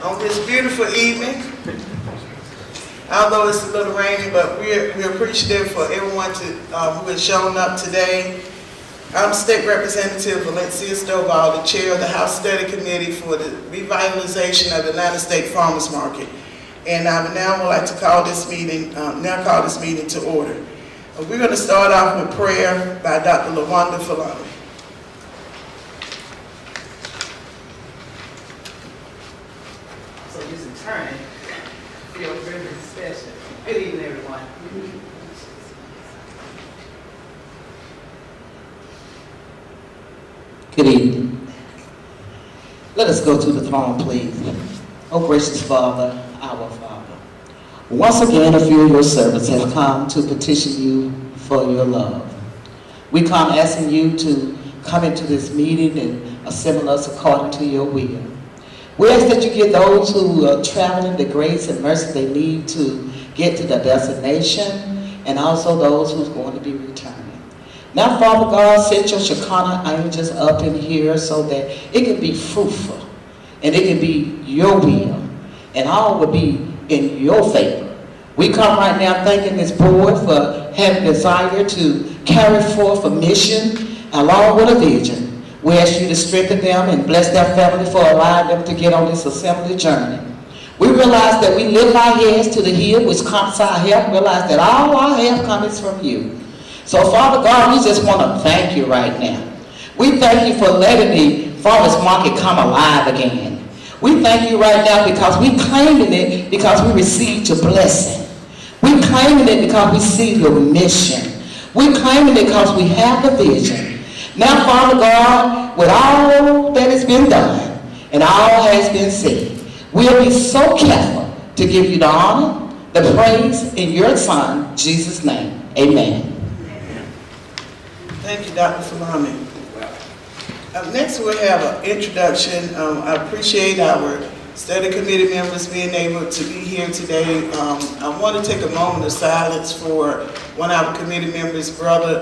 on this beautiful evening. Although it's a little rainy, but we're appreciative for everyone who has shown up today. I'm State Representative Valencia Stovall, the chair of the House Study Committee for the Revitalization of the Atlanta State Farmers Market. And I would now like to call this meeting, to order. We're going to start off with prayer by Dr. LaWanda Falana. So this is turning. Feel very special. Good evening, everyone. Good evening. Let us go to the throne, please. Oh, gracious Father, our Father. Once again, a few of your servants have come to petition you for your love. We come asking you to come into this meeting and assemble us according to your will. We ask that you give those who are traveling the grace and mercy they need to get to their destination, and also those who's going to be returning. Now, Father God, set your Shekinah angels up in here so that it can be fruitful, and it can be your will, and all will be in your favor. We come right now thanking this board for having a desire to carry forth a mission along with a vision. We ask you to strengthen them and bless their family for allowing them to get on this assembly journey. We realize that we lift our heads to the hill which comes our help, realize that all our help comes from you. So Father God, we just want to thank you right now. We thank you for letting the farmers market come alive again. We thank you right now because we claiming it because we received your blessing. We claiming it because we see your mission. We claiming it because we have the vision. Now, Father God, with all that has been done and all has been said, we'll be so careful to give you the honor, the praise in your Son, Jesus' name. Amen. Thank you, Dr. Falana. Next, we'll have an introduction. I appreciate our study committee members being able to be here today. I want to take a moment of silence for one of our committee members' brother,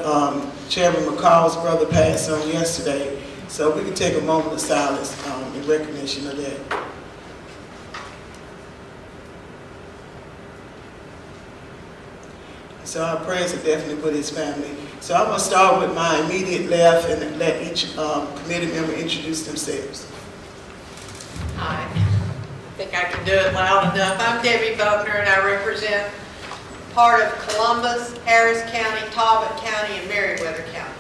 Chairman McCall's brother, passed on yesterday. So we can take a moment of silence in recognition of that. So our prayers are definitely with his family. So I'm going to start with my immediate left and let each committee member introduce themselves. Hi. I think I can do it loud enough. I'm Debbie Buckner, and I represent part of Columbus, Harris County, Talbot County, and Meriwether County.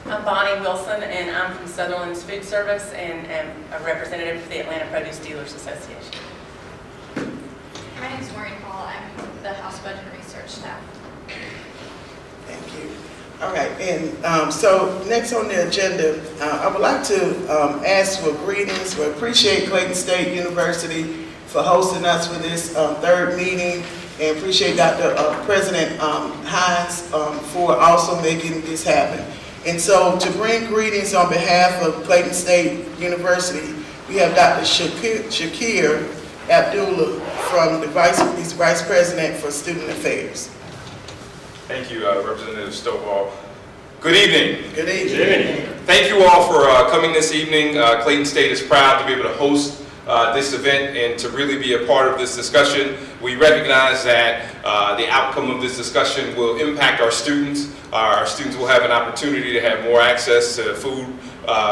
I'm Bonnie Wilson, and I'm from Sutherland's Food Service and am a representative for the Atlanta Produce Dealers Association. My name is Maureen Hall. I'm the House Budget Research staff. Thank you. All right, and so next on the agenda, I would like to ask for greetings. We appreciate Clayton State University for hosting us for this third meeting, and appreciate President Hines for also making this happen. And so to bring greetings on behalf of Clayton State University, we have Dr. Shakir Abdullah from the Vice President for Student Affairs. Thank you, Representative Stovall. Good evening. Good evening. Good evening. Thank you all for coming this evening. Clayton State is proud to be able to host this event and to really be a part of this discussion. We recognize that the outcome of this discussion will impact our students. Our students will have an opportunity to have more access to food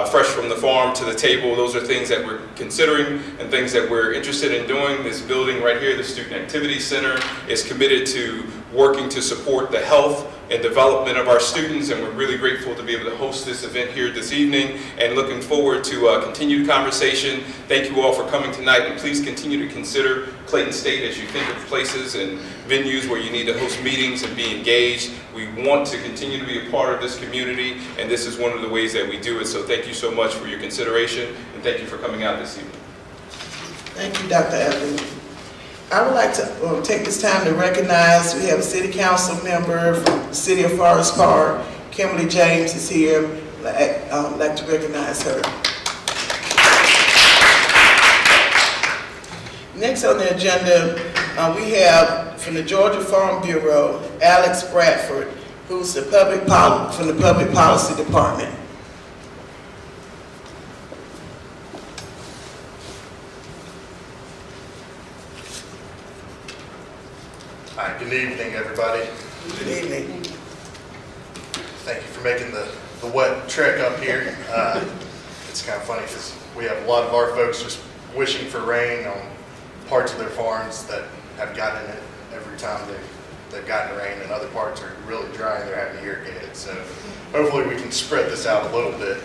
fresh from the farm to the table. Those are things that we're considering and things that we're interested in doing. This building right here, the Student Activity Center, is committed to working to support the health and development of our students, and we're really grateful to be able to host this event here this evening and looking forward to a continued conversation. Thank you all for coming tonight, and please continue to consider Clayton State as you think of places and venues where you need to host meetings and be engaged. We want to continue to be a part of this community, and this is one of the ways that we do it. So thank you so much for your consideration, and thank you for coming out this evening. Thank you, Dr. Evans. I would like to take this time to recognize we have a city council member from the city of Forest Park. Kimberly James is here. I'd like to recognize her. Next on the agenda, we have from the Georgia Farm Bureau, Alex Bradford, who's from the Public Policy Department. Good evening, everybody. Good evening. Thank you for making the wet trek up here. It's kind of funny because we have a lot of our folks just wishing for rain on parts of their farms that have gotten it every time they've gotten rain, and other parts are really dry and they're having to irrigate it. So hopefully we can spread this out a little bit.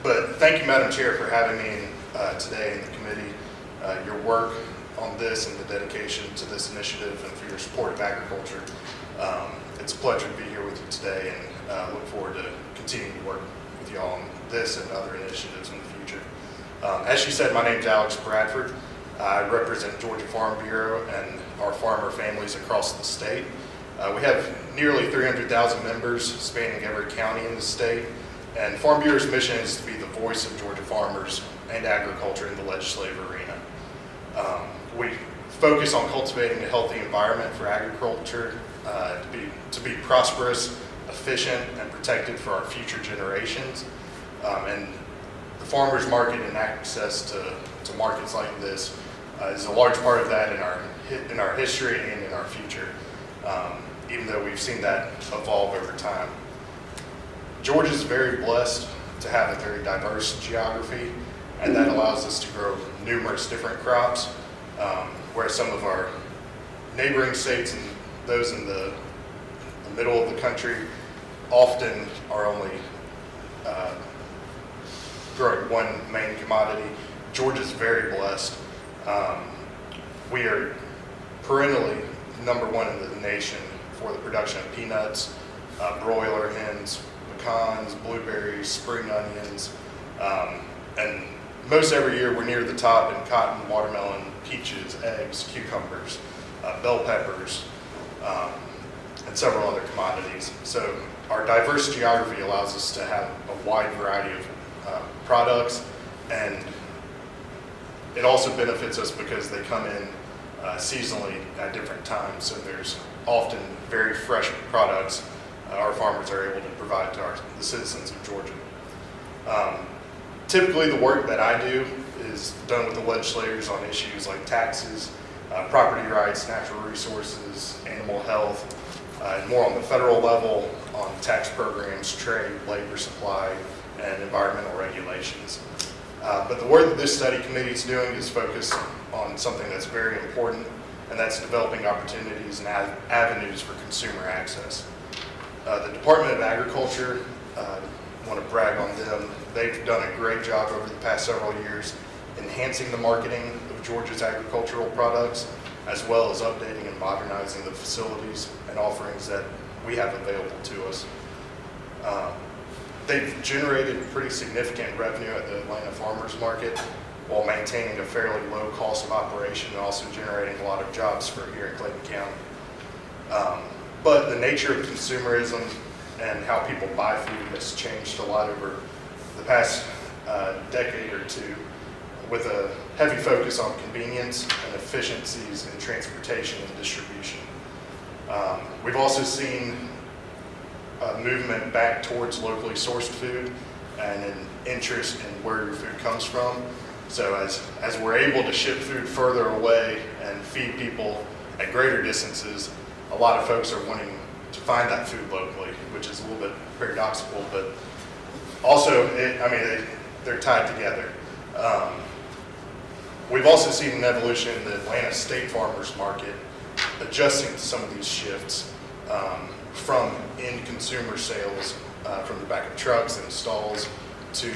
But thank you, Madam Chair, for having me today in the committee. Your work on this and the dedication to this initiative and for your support of agriculture. It's a pleasure to be here with you today, and look forward to continuing to work with you all on this and other initiatives in the future. As she said, my name is Alex Bradford. I represent Georgia Farm Bureau and our farmer families across the state. We have nearly 300,000 members spanning every county in the state, and Farm Bureau's mission is to be the voice of Georgia farmers and agriculture in the legislative arena. We focus on cultivating a healthy environment for agriculture to be prosperous, efficient, and protected for our future generations. And the farmers market and access to markets like this is a large part of that in our history and in our future, even though we've seen that evolve over time. Georgia is very blessed to have a very diverse geography, and that allows us to grow numerous different crops, whereas some of our neighboring states and those in the middle of the country often are only growing one main commodity. Georgia's very blessed. We are perennially #1 in the nation for the production of peanuts, broiler hens, pecans, blueberries, spring onions, and most every year we're near the top in cotton, watermelon, peaches, eggs, cucumbers, bell peppers, and several other commodities. So our diverse geography allows us to have a wide variety of products, and it also benefits us because they come in seasonally at different times. So there's often very fresh products our farmers are able to provide to the citizens of Georgia. Typically the work that I do is done with the legislators on issues like taxes, property rights, natural resources, animal health, and more on the federal level on tax programs, trade, labor supply, and environmental regulations. But the work that this study committee is doing is focused on something that's very important, and that's developing opportunities and avenues for consumer access. The Department of Agriculture, I want to brag on them. They've done a great job over the past several years enhancing the marketing of Georgia's agricultural products, as well as updating and modernizing the facilities and offerings that we have available to us. They've generated pretty significant revenue at the Atlanta Farmers Market while maintaining a fairly low cost of operation and also generating a lot of jobs for here in Clayton County. But the nature of consumerism and how people buy food has changed a lot over the past decade or two, with a heavy focus on convenience and efficiencies in transportation and distribution. We've also seen a movement back towards locally sourced food and an interest in where your food comes from. So as we're able to ship food further away and feed people at greater distances, a lot of folks are wanting to find that food locally, which is a little bit paradoxical, but also, they're tied together. We've also seen an evolution in the Atlanta State Farmers Market, adjusting to some of these shifts from end consumer sales from the back of trucks and stalls to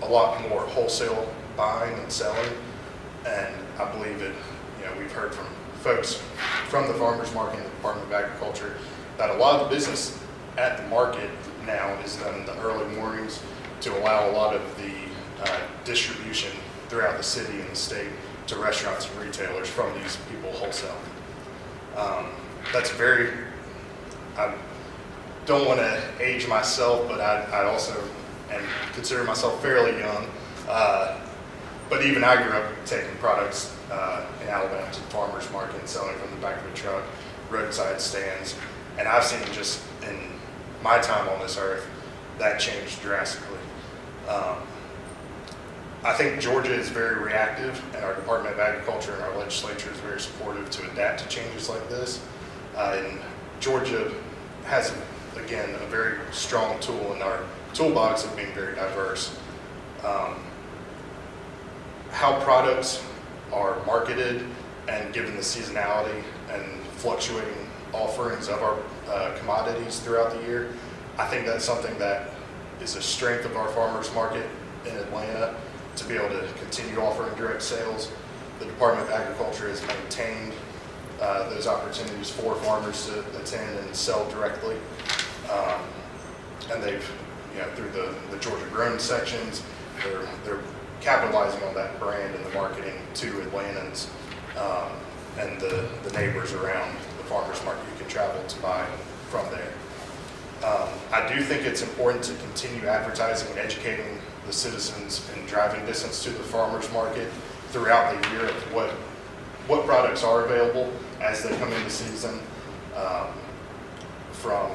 a lot more wholesale buying and selling. And I believe we've heard from folks from the farmers market and the Department of Agriculture that a lot of the business at the market now is done in the early mornings to allow a lot of the distribution throughout the city and the state to restaurants and retailers from these people wholesale. That's I don't want to age myself, but I also consider myself fairly young. But even I grew up taking products in Alabama to the farmers market and selling from the back of a truck, roadside stands. And I've seen just in my time on this earth, that changed drastically. I think Georgia is very reactive, and our Department of Agriculture and our legislature is very supportive to adapt to changes like this. And Georgia has, again, a very strong tool in our toolbox of being very diverse. How products are marketed and given the seasonality and fluctuating offerings of our commodities throughout the year, I think that's something that is a strength of our farmers market in Atlanta, to be able to continue offering direct sales. The Department of Agriculture has maintained those opportunities for farmers to attend and sell directly. And they've, through the Georgia Grown sections, they're capitalizing on that brand and the marketing to Atlantans and the neighbors around the farmers market you can travel to buy from there. I do think it's important to continue advertising and educating the citizens in driving distance to the farmers market throughout the year of what products are available as they come into season, from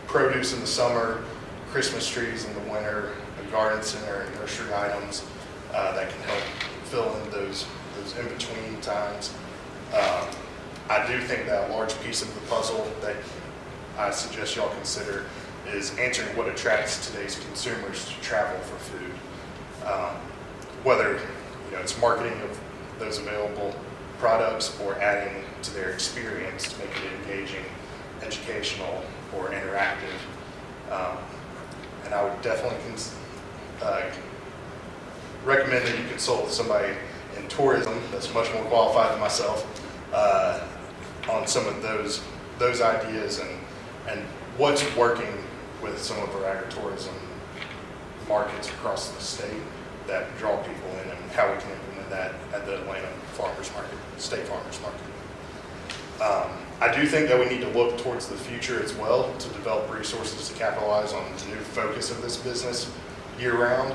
produce in the summer, Christmas trees in the winter, a garden center and nursery items that can help fill in those in-between times. I do think that a large piece of the puzzle that I suggest y'all consider is answering what attracts today's consumers to travel for food. Whether it's marketing of those available products or adding to their experience to make it engaging, educational, or interactive. And I would definitely recommend that you consult with somebody in tourism that's much more qualified than myself on some of those ideas and what's working with some of our agritourism markets across the state that draw people in, and how we can implement that at the Atlanta Farmers Market, State Farmers Market. I do think that we need to look towards the future as well to develop resources to capitalize on the new focus of this business year-round.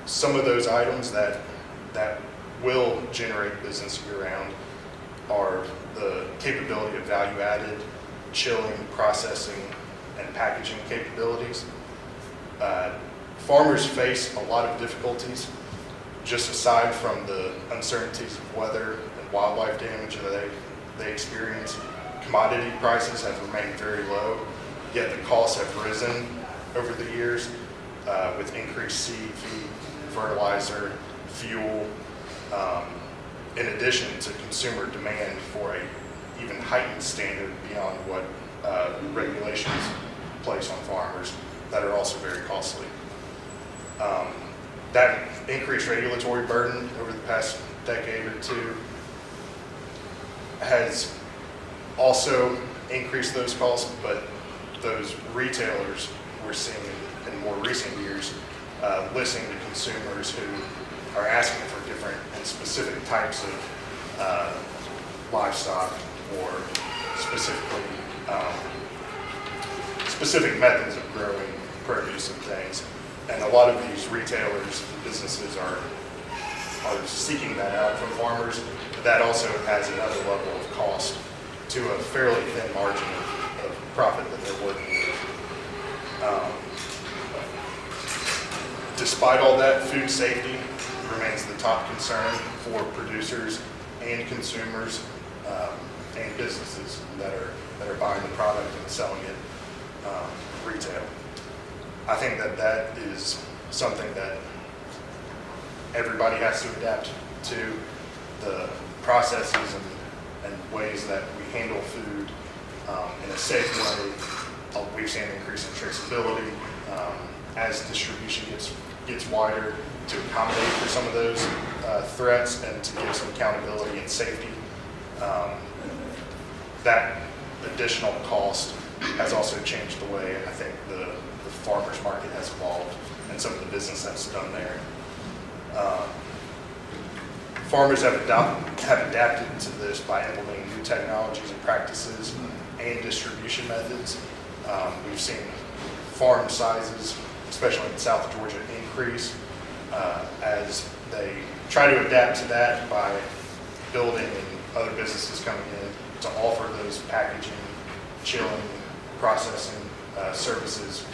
Some of those items that will generate business year-round are the capability of value-added, chilling, processing, and packaging capabilities. Farmers face a lot of difficulties, just aside from the uncertainties of weather and wildlife damage that they experience. Commodity prices have remained very low, yet the costs have risen over the years with increased seed, feed, fertilizer, fuel, in addition to consumer demand for a even heightened standard beyond what regulations place on farmers that are also very costly. That increased regulatory burden over the past decade or two has also increased those costs, but those retailers we're seeing in more recent years listening to consumers who are asking for different and specific types of livestock, or specific methods of growing produce and things. And a lot of these retailers and businesses are seeking that out from farmers. That also adds another level of cost to a fairly thin margin of profit that they're working with. Despite all that, food safety remains the top concern for producers and consumers and businesses that are buying the product and selling it retail. I think that is something that everybody has to adapt to, the processes and ways that we handle food in a safe way. We've seen an increase in traceability as distribution gets wider to accommodate for some of those threats and to give some accountability and safety. That additional cost has also changed the way I think the farmers market has evolved and some of the business that's done there. Farmers have adapted to this by implementing new technologies and practices and distribution methods. We've seen farm sizes, especially in South Georgia, increase as they try to adapt to that by building and other businesses coming in to offer those packaging, chilling, processing services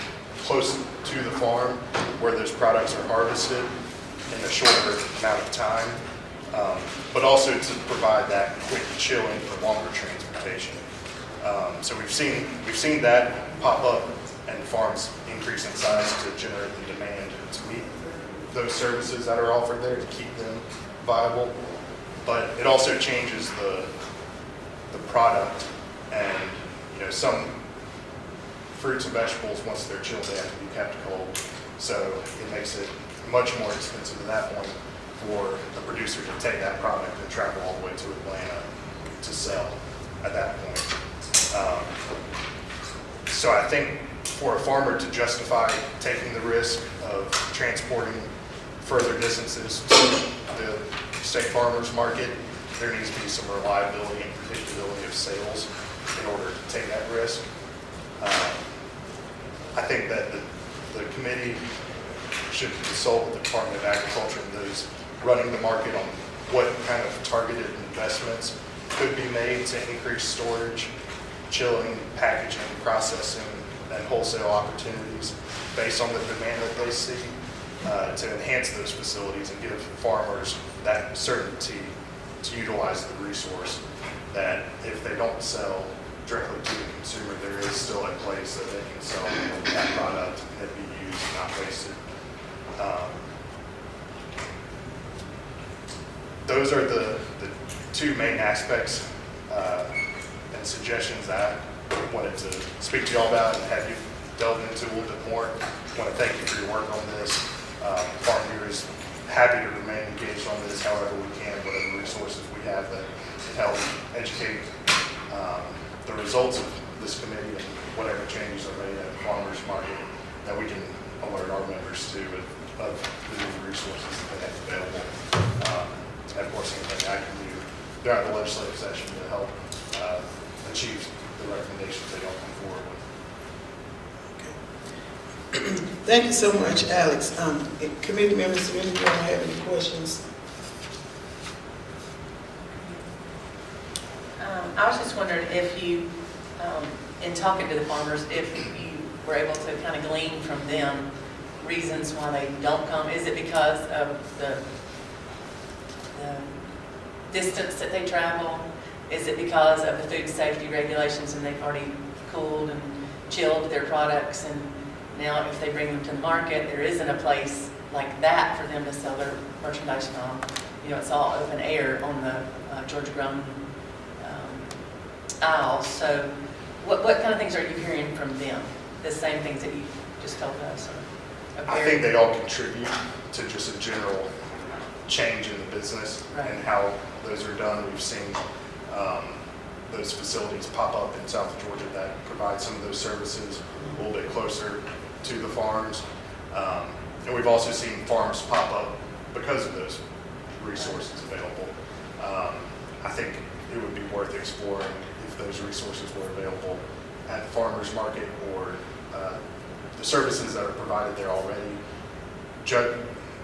close to the farm where those products are harvested in a shorter amount of time, but also to provide that quick chilling for longer transportation. So we've seen that pop up and farms increase in size to generate the demand to meet those services that are offered there to keep them viable. But it also changes the product, and some fruits and vegetables, once they're chilled, they have to be kept cold. So it makes it much more expensive at that point for the producer to take that product and travel all the way to Atlanta to sell at that point. So I think for a farmer to justify taking the risk of transporting further distances to the state farmers market, there needs to be some reliability and predictability of sales in order to take that risk. I think that the committee should consult with the Department of Agriculture and those running the market on what kind of targeted investments could be made to increase storage, chilling, packaging, processing, and wholesale opportunities based on the demand that they see, to enhance those facilities and give farmers that certainty to utilize the resource, that if they don't sell directly to the consumer, there is still a place that they can sell that product and it be used, not wasted. Those are the two main aspects and suggestions that I wanted to speak to you all about and have you delve into a little bit more. I want to thank you for your work on this. Farm Bureau is happy to remain engaged on this however we can, whatever resources we have that can help educate the results of this committee and whatever changes are made at the farmers market, that we can alert our members to of the new resources that they have available. And of course, anything I can do throughout the legislative session to help achieve the recommendations they all come forward with. Thank you so much, Alex. Committee members, do anyone have any questions? I was just wondering if you, in talking to the farmers, if you were able to kind of glean from them reasons why they don't come. Is it because of the distance that they travel? Is it because of the food safety regulations and they've already cooled and chilled their products, and now if they bring them to the market, there isn't a place like that for them to sell their merchandise from? It's all open air on the Georgia grown aisles. So what kind of things are you hearing from them? The same things that you just told us? I think they all contribute to just a general change in the business, right, and how those are done. We've seen those facilities pop up in South Georgia that provide some of those services a little bit closer to the farms. And we've also seen farms pop up because of those resources available. I think it would be worth exploring if those resources were available at the farmers market, or the services that are provided there already,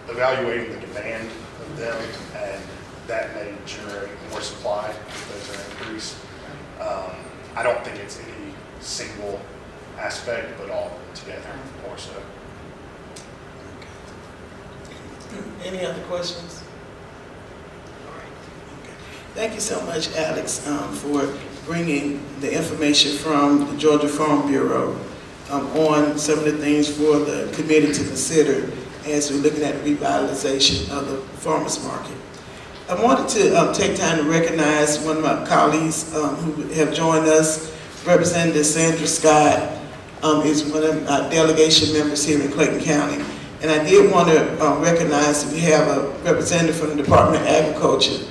evaluating the demand of them, and that may generate more supply if those are increased. I don't think it's any single aspect, but all together more so. Any other questions? All right. Okay. Thank you so much, Alex, for bringing the information from the Georgia Farm Bureau on some of the things for the committee to consider as we're looking at the revitalization of the farmers market. I wanted to take time to recognize one of my colleagues who have joined us. Representative Sandra Scott is one of our delegation members here in Clayton County. And I did want to recognize that we have a representative from the Department of Agriculture.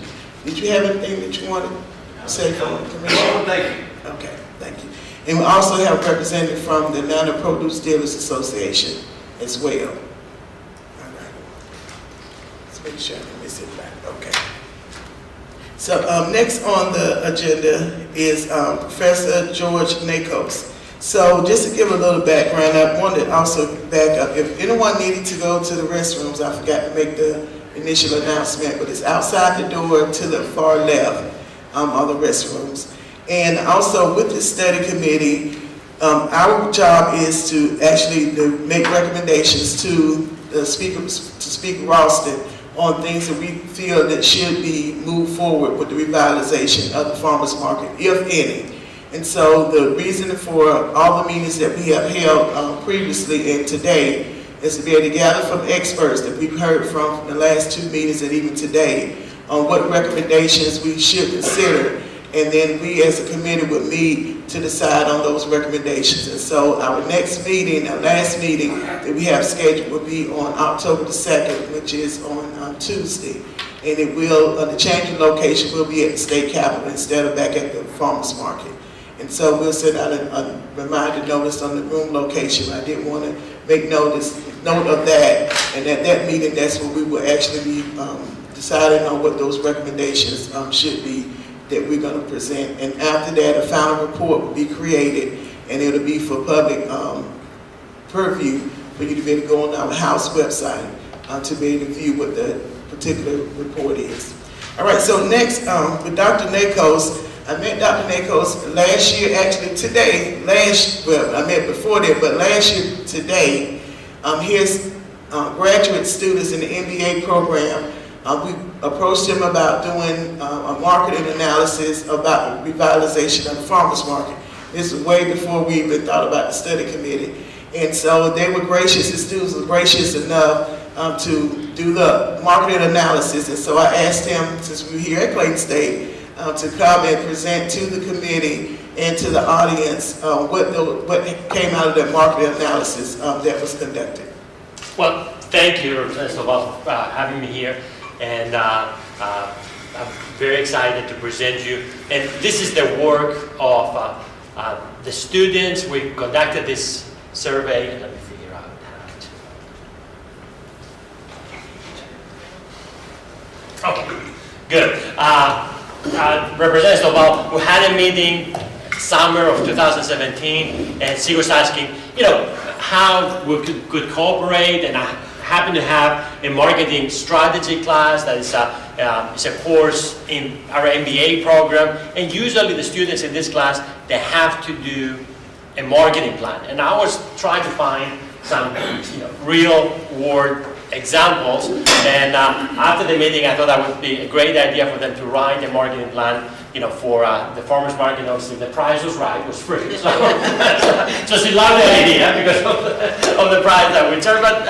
Did you have anything that you wanted to say from the commission? No, thank you. Okay, thank you. And we also have a representative from the Atlanta Produce Dealers Association as well. All right. Let's make sure I didn't miss it back. Okay. So next on the agenda is Professor George Nakos. So just to give a little background, I wanted to also back up. If anyone needed to go to the restrooms, I forgot to make the initial announcement, but it's outside the door to the far left are the restrooms. And also with the study committee, Our job is to actually make recommendations to the speaker, to Speaker Ralston, on things that we feel that should be moved forward with the revitalization of the farmers market, if any. And so the reason for all the meetings that we have held previously and today is to be able to gather from experts that we've heard from the last 2 meetings and even today on what recommendations we should consider. And then we as a committee would meet to decide on those recommendations. And so our next meeting, our last meeting that we have scheduled will be on October the 2nd, which is on Tuesday. And it will, the change in location will be at the state capitol instead of back at the farmers market. And so we'll send out a reminder notice on the room location. I did want to make note of that. And at that meeting, that's where we will actually be deciding on what those recommendations should be that we're going to present. And after that, a final report will be created, and it'll be for public purview for you to be able to go on our House website to be able to view what the particular report is. All right, so next, with Dr. Nakos, I met Dr. Nakos last year, actually today, well, I met before that, but last year today, his graduate students in the MBA program, we approached him about doing a marketing analysis about the revitalization of the farmers market. This is way before we even thought about the study committee. And so they were gracious, the students were gracious enough to do the marketing analysis. And so I asked him, since we were here at Clayton State, to come and present to the committee and to the audience what came out of that marketing analysis that was conducted. Well, thank you, first of all, for having me here. And I'm very excited to present you. And this is the work of the students. We conducted this survey. Let me figure out how to. Okay, good. Representative Obama, we had a meeting summer of 2017, and she was asking, how we could cooperate, and I happen to have a marketing strategy class that is a course in our MBA program, and usually the students in this class, they have to do a marketing plan. And I was trying to find some real world examples, and after the meeting I thought that would be a great idea for them to write a marketing plan for the farmers market. Obviously the price was right, it was free, so she loved the idea because of the price that we charged. But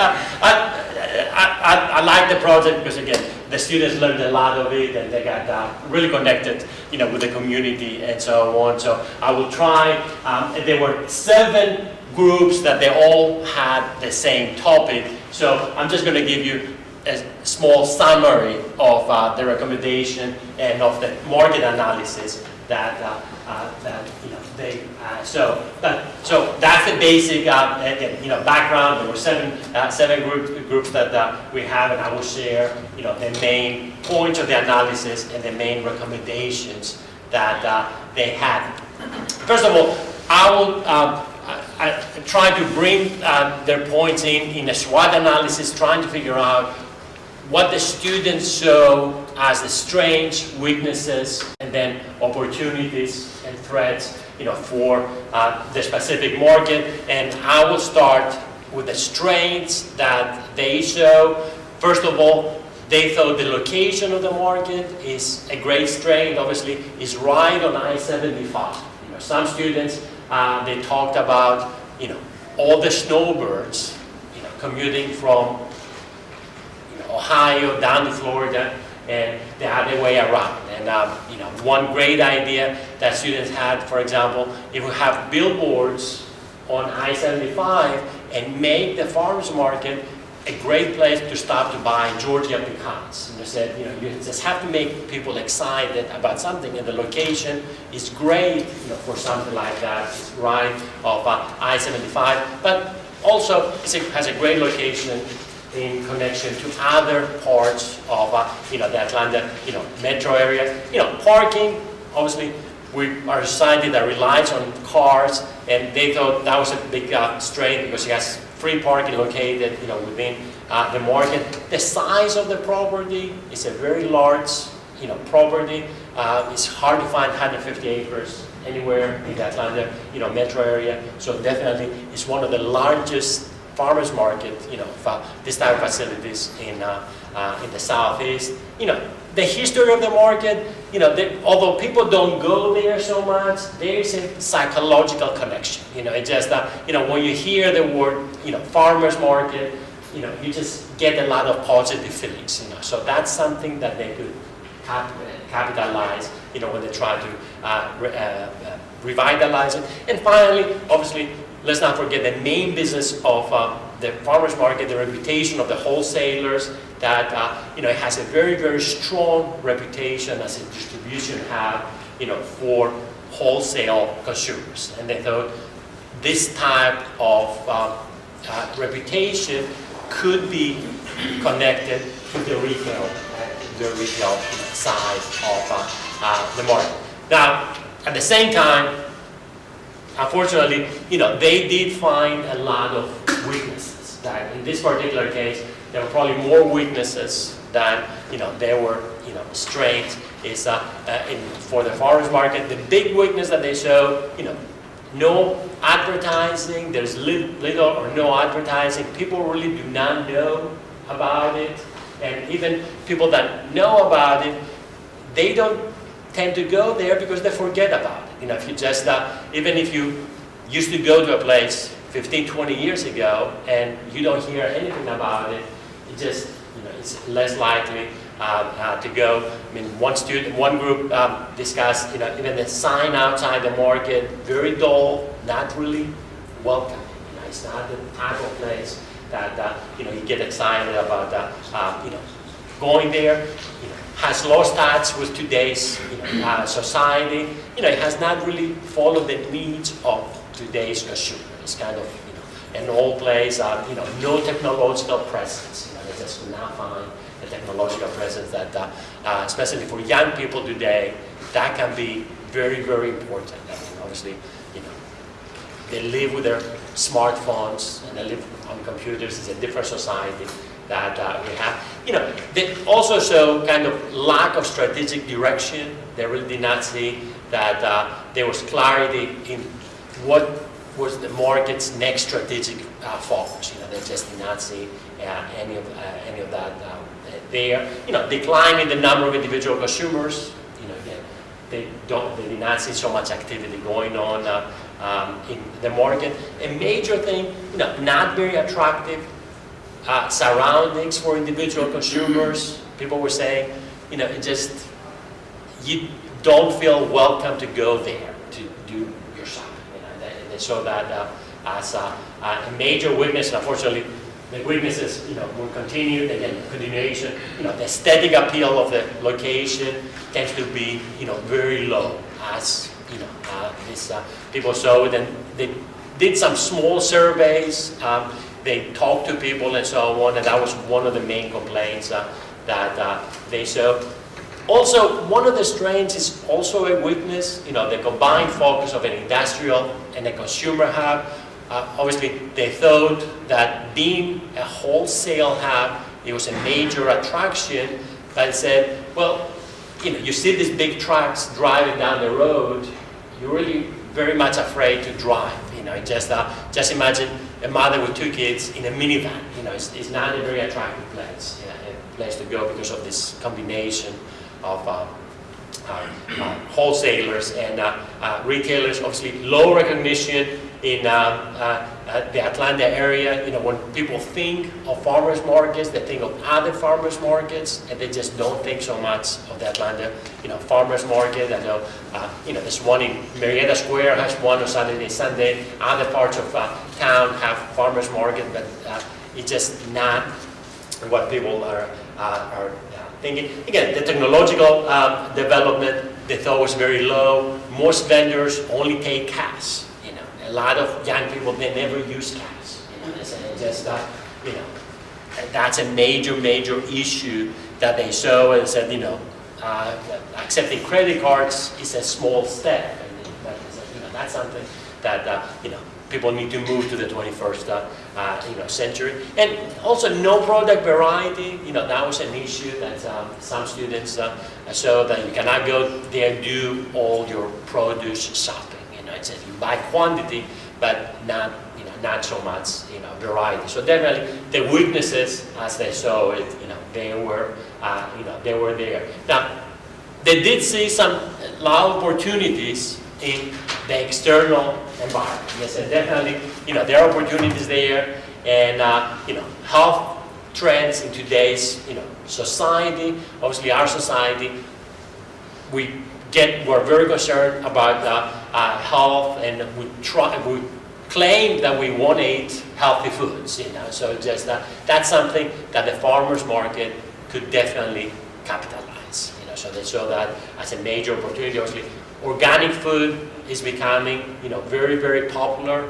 I like the project because, again, the students learned a lot of it, and they got really connected with the community and so on. So I will try. There were 7 groups that they all had the same topic, so I'm just going to give you a small summary of the recommendation and of the market analysis that they so that's the basic background. There were 7 groups that we have, and I will share the main points of the analysis and the main recommendations that they had. First of all, I will I try to bring their points in a SWOT analysis, trying to figure out what the students show as the strengths, weaknesses, and then opportunities and threats, for the specific market. And I will start with the strengths that they show. First of all, they thought the location of the market is a great strength. Obviously, it's right on I-75. Some students, they talked about, all the snowbirds, commuting from Ohio down to Florida, and they had their way around. And one great idea that students had, for example, if we have billboards on I-75 and make the farmers market a great place to stop to buy Georgia pecans. And they said, you just have to make people excited about something, and the location is great, for something like that. It's right off I-75, but also it has a great location in connection to other parts of the Atlanta metro area. Parking, obviously we are a society that relies on cars, and they thought that was a big strength because it has free parking located within the market. The size of the property is a very large property. It's hard to find 150 acres anywhere in the Atlanta, metro area. So definitely, it's one of the largest farmers market, this type of facilities in the Southeast. The history of the market, although people don't go there so much, there is a psychological connection. It's just that, when you hear the word, farmers market, you just get a lot of positive feelings. So that's something that they could capitalize, when they try to revitalize it. And finally, obviously, let's not forget the main business of the farmers market, the reputation of the wholesalers, that it has a very, very strong reputation as a distribution hub, for wholesale consumers. And they thought this type of reputation could be connected to the retail side of the market. Now, at the same time, unfortunately, they did find a lot of weaknesses. That in this particular case, there were probably more weaknesses than there were strengths. Is for the farmers market, the big weakness that they show, no advertising. There's little or no advertising. People really do not know about it, and even people that know about it, they don't tend to go there because they forget about it. If you just, even if you used to go to a place 15, 20 years ago and you don't hear anything about it, it just, it's less likely to go. I mean, one group discussed, even the sign outside the market, very dull, not really welcoming. It's not the type of place that, you get excited about, going there. Has lost touch with today's society. It has not really followed the needs of today's consumer. It's kind of an old place. No technological presence. They just do not find the technological presence that, especially for young people today, that can be very, very important. I mean, obviously, they live with their smartphones and they live on computers. It's a different society that we have. They also show kind of lack of strategic direction. They really did not see that there was clarity in what was the market's next strategic focus. They just did not see any of that there. Decline in the number of individual consumers. Again, they did not see so much activity going on in the market. A major thing, not very attractive surroundings for individual consumers. People were saying, it just, you don't feel welcome to go there to do your shopping. They saw that as a major weakness. Unfortunately, the weaknesses, will continue. Again, continuation. The aesthetic appeal of the location tends to be, very low. As these people saw it, and they did some small surveys. They talked to people and so on, and that was one of the main complaints that they saw. Also, one of the strengths is also a weakness, the combined focus of an industrial and a consumer hub. Obviously, they thought that being a wholesale hub, it was a major attraction, but said, well, you see these big trucks driving down the road, you're really very much afraid to drive. Just imagine a mother with 2 kids in a minivan. It's not a very attractive place, a place to go because of this combination of wholesalers and retailers. Obviously, low recognition in the Atlanta area. When people think of farmers markets, they think of other farmers markets, and they just don't think so much of the Atlanta, farmers market. I know, there's one in Henrietta Square has one on Saturday, Sunday. Other parts of town have farmers market, but it's just not what people are thinking. Again, the technological development they thought was very low. Most vendors only take cash. A lot of young people, they never use cash. It's just that's a major issue that they saw and said, accepting credit cards is a small step. And that's something that people need to move to the 21st century. And also no product variety, that was an issue that some students saw, that you cannot go there and do all your produce shopping. It says you buy quantity, but not so much variety. So definitely the weaknesses, as they saw it, they were there. Now, they did see some lot of opportunities in the external environment. They said definitely, there are opportunities there, and health trends in today's society. Obviously, our society, we're very concerned about health, and we claim that we want to eat healthy foods. So just that's something that the farmers market could definitely capitalize. So they saw that as a major opportunity. Obviously, organic food is becoming, very, very popular.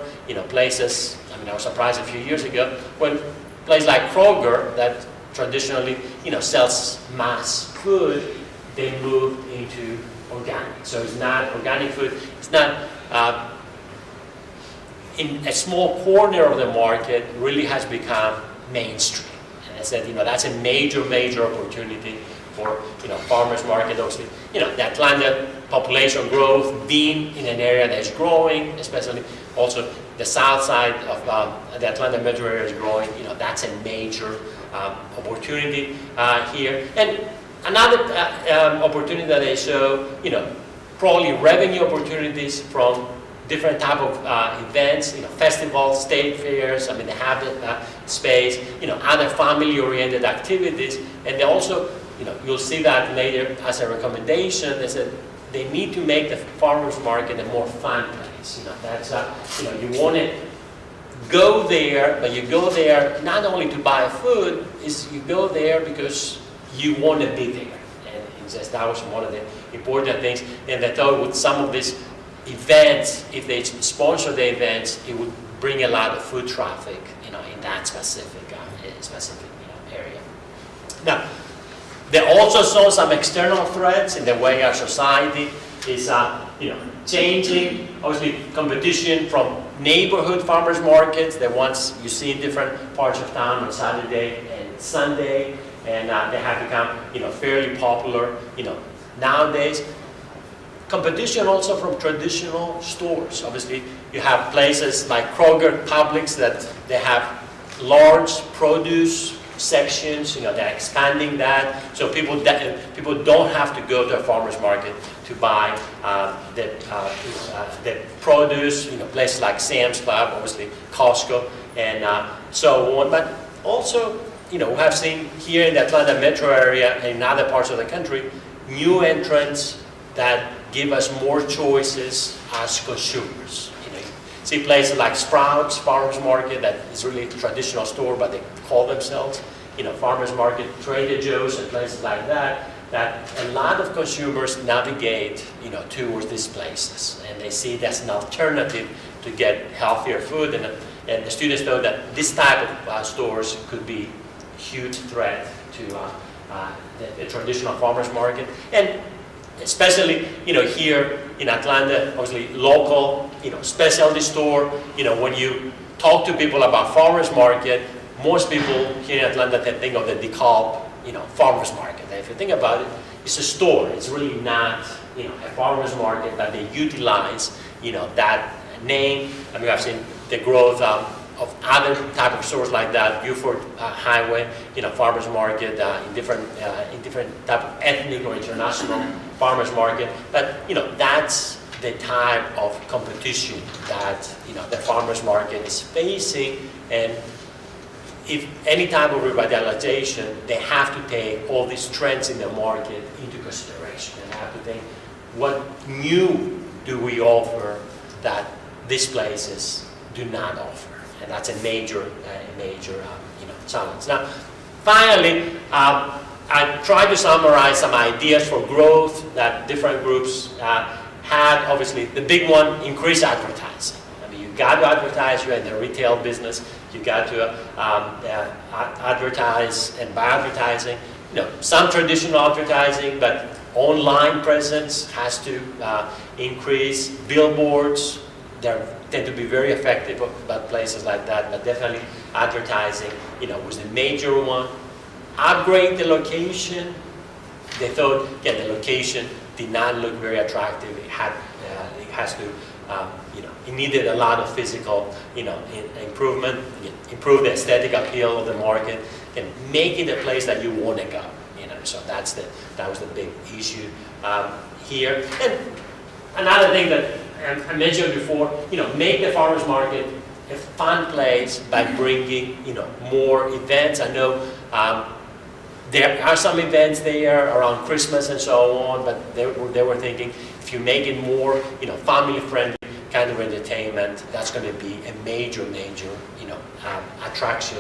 Places. I was surprised a few years ago when places like Kroger, that traditionally, sells mass food, they moved into organic. So it's not organic food. It's not in a small corner of the market. Really has become mainstream. And I said, that's a major, major opportunity for farmers market. Obviously, the Atlanta population growth, being in an area that's growing, especially also the south side of the Atlanta metro area is growing. That's a major opportunity here. And another opportunity that they show, probably revenue opportunities from different type of events, festivals, state fairs. They have the space, other family-oriented activities, and they also, you'll see that later as a recommendation. They said they need to make the farmers market a more fun place. That's you want to go there, but you go there not only to buy food, is you go there because you want to be there. And it says that was one of the important things. And they thought with some of these events, if they sponsor the events, it would bring a lot of food traffic, in that specific area. Now, they also saw some external threats in the way our society is, changing. Obviously, competition from neighborhood farmers markets, the ones you see in different parts of town on Saturday and Sunday, and they have become, fairly popular, nowadays. Competition also from traditional stores. Obviously, you have places like Kroger, Publix, that they have large produce sections. They're expanding that, so people don't have to go to a farmer's market to buy the produce. Places like Sam's Club, obviously Costco, and so on. But also, we have seen here in the Atlanta metro area and in other parts of the country, new entrants that give us more choices as consumers. You see places like Sprouts Farmers Market, that is really a traditional store, but they call themselves, Farmers Market, Trader Joe's, and places like that. That a lot of consumers navigate, towards these places, and they see it as an alternative to get healthier food. And the students know that this type of stores could be a huge threat to the traditional farmers market. And especially, here in Atlanta, obviously local, specialty store. When you talk to people about farmers market, most people here in Atlanta can think of the DeKalb, farmers market. And if you think about it, it's a store. It's really not, a farmers market, but they utilize, that name. I've seen the growth of other type of stores like that, Buford Highway, farmers market, in different type of ethnic or international farmers market. But that's the type of competition that the farmers market is facing. And if any type of revitalization, they have to take all these trends in the market into consideration, and have to think, what new do we offer that these places do not offer? And that's a major challenge. Now, finally, I tried to summarize some ideas for growth that different groups had. Obviously, the big one, increase advertising. You got to advertise. You're in the retail business. You got to advertise, and by advertising, some traditional advertising, but online presence has to increase. Billboards, they tend to be very effective about places like that, but definitely advertising, was the major one. Upgrade the location. They thought, again, the location did not look very attractive. It has to, it needed a lot of physical, improvement, improve the aesthetic appeal of the market, and make it a place that you want to go. So that was the big issue here. And another thing that I mentioned before, make the farmers market a fun place by bringing, more events. I know there are some events there around Christmas and so on, but they were thinking if you make it more, family-friendly kind of entertainment, that's going to be a major, attraction,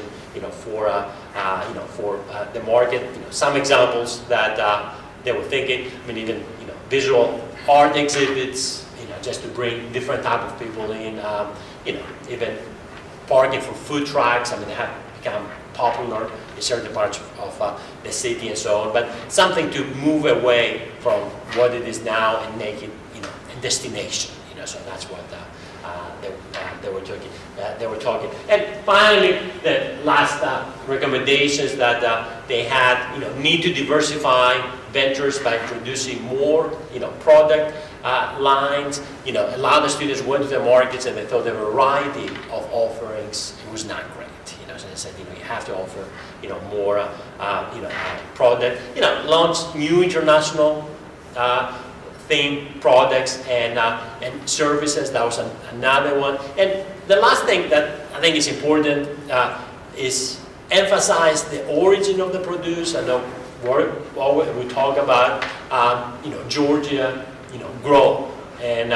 for the market. Some examples that they were thinking. I mean, even visual art exhibits, just to bring different type of people in. Even parking for food trucks. I mean, they have become popular in certain parts of the city and so on. But something to move away from what it is now and make it, a destination. So that's what they were talking. And finally, the last recommendations that they had, need to diversify ventures by introducing more, product lines. A lot of students went to the markets and they thought the variety of offerings was not great. So they said, you have to offer, more, product. Launch new international theme products and services. That was another one. And the last thing that I think is important is emphasize the origin of the produce. I know we talk about, Georgia, grow. And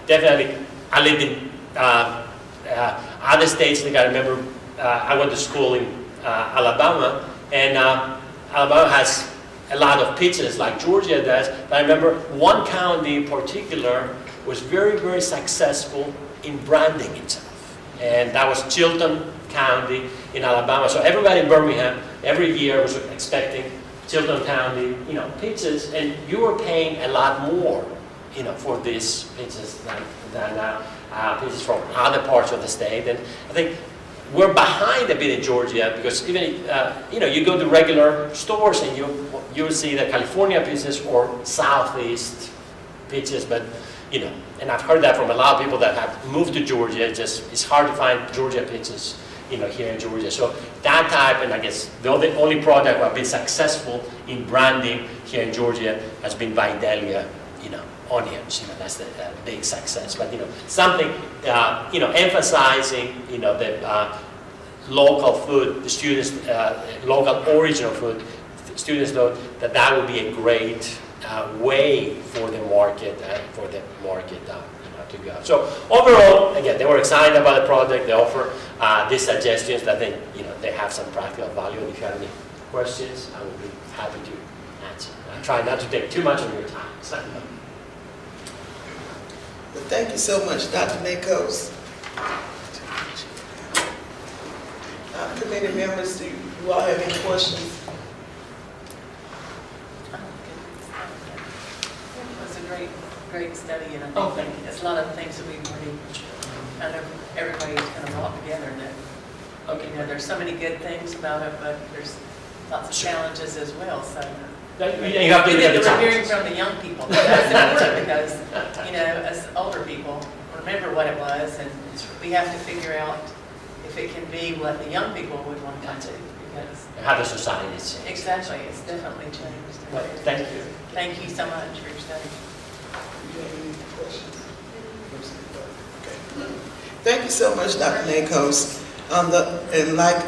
definitely, I lived in other states. Like I remember, I went to school in Alabama, and Alabama has a lot of peaches like Georgia does. But I remember one county in particular was very, very successful in branding itself. And that was Chilton County in Alabama. So everybody in Birmingham every year was expecting Chilton County, peaches, and you were paying a lot more, for these peaches than peaches from other parts of the state. And I think we're behind a bit in Georgia because even, you go to regular stores and you'll see the California peaches or Southeast peaches, but, and I've heard that from a lot of people that have moved to Georgia. It's hard to find Georgia peaches, here in Georgia. So that type, and I guess the only product that have been successful in branding here in Georgia has been Vidalia, onions. That's the big success. But something, emphasizing, the local food, the students, local original food. Students know that would be a great way for the market to go. So overall, again, they were excited about the project. They offer these suggestions that they, they have some practical value. And if you have any questions, I will be happy to answer. I try not to take too much of your time. So. Well, thank you so much, Dr. Nakos. Committee members, do you all have any questions? It was a great study, and I think there's a lot of things that we've already kind of, everybody's kind of brought together. And there's so many good things about it, but there's lots of challenges as well. So you have to look at the we're hearing challenges. from the young people. That's important because, as older people, remember what it was, and we have to figure out if it can be what the young people would want to do. Because How the society is. exactly, it's definitely changed. Well, thank you. Thank you so much for your study. Do you have any questions? Okay. Thank you so much, Dr. Nakos. And like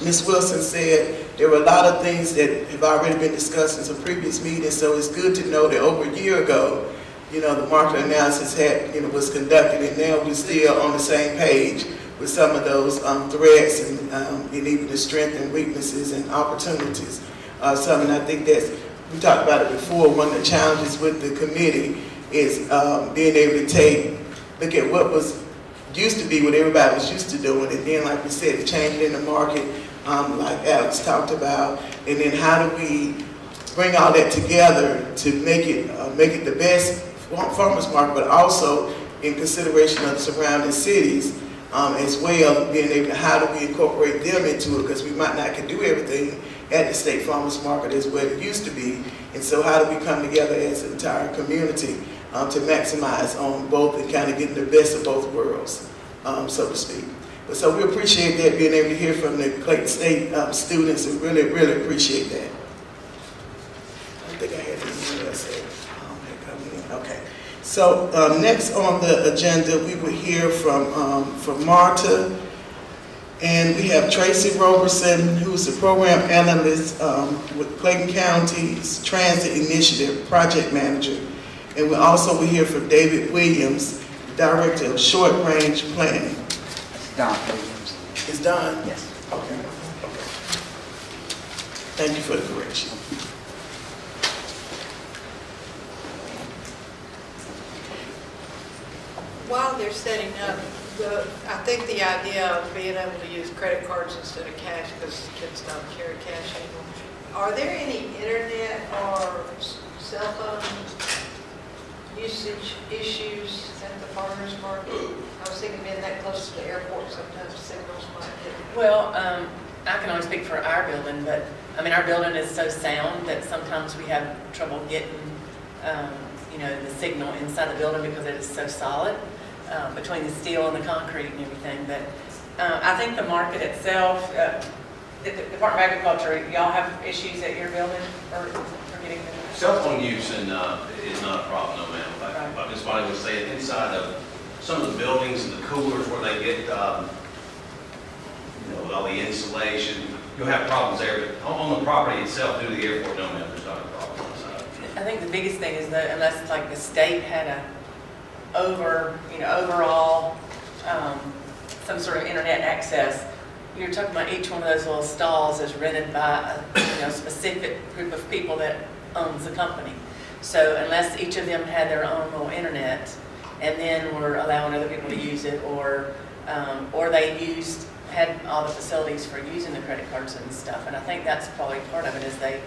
Ms. Wilson said, there were a lot of things that have already been discussed in some previous meetings, so it's good to know that over a year ago, the market analysis was conducted, and now we're still on the same page with some of those threats and even the strengths and weaknesses and opportunities. Something I think we talked about it before, one of the challenges with the committee is being able to look at what was used to be what everybody was used to doing, and then, like we said, changing in the market, like Alex talked about, and then how do we bring all that together to make it the best farmers market, but also in consideration of the surrounding cities, as well, being able to, how do we incorporate them into it, because we might not can do everything at the State Farmers Market as what it used to be, and so how do we come together as an entire community to maximize on both and kind of getting the best of both worlds, so to speak. But so we appreciate that, being able to hear from the Clayton State students, and really, really appreciate that. I think I had anything else to say. Okay. So next on the agenda, we will hear from Marta, and we have Tracy Roberson, who's the program analyst with Clayton County's Transit Initiative Project Manager, and we also will hear from David Williams, Director of Short Range Planning. Don Williams. It's done? Yes. Okay. Thank you for the correction. While they're setting up, I think the idea of being able to use credit cards instead of cash, because kids don't carry cash anymore. Are there any internet or cell phone usage issues at the farmers market? I was thinking being that close to the airport, sometimes signals might hit. Well, I can only speak for our building, but, I mean, our building is so sound that sometimes we have trouble getting, the signal inside the building because it is so solid, between the steel and the concrete and everything. But I think the market itself, the Department of Agriculture, y'all have issues at your building for getting the... Cell phone use is not a problem, no ma'am. But Ms. Bonnie was saying, inside of some of the buildings and the coolers where they get, with all the insulation, you'll have problems there. But on the property itself, due to the airport, no ma'am, there's not a problem inside. I think the biggest thing is that unless like the state had a overall, some sort of internet access, you're talking about each one of those little stalls is rented by a specific group of people that owns the company. So unless each of them had their own little internet, and then were allowing other people to use it, or they had all the facilities for using the credit cards and stuff. And I think that's probably part of it is they,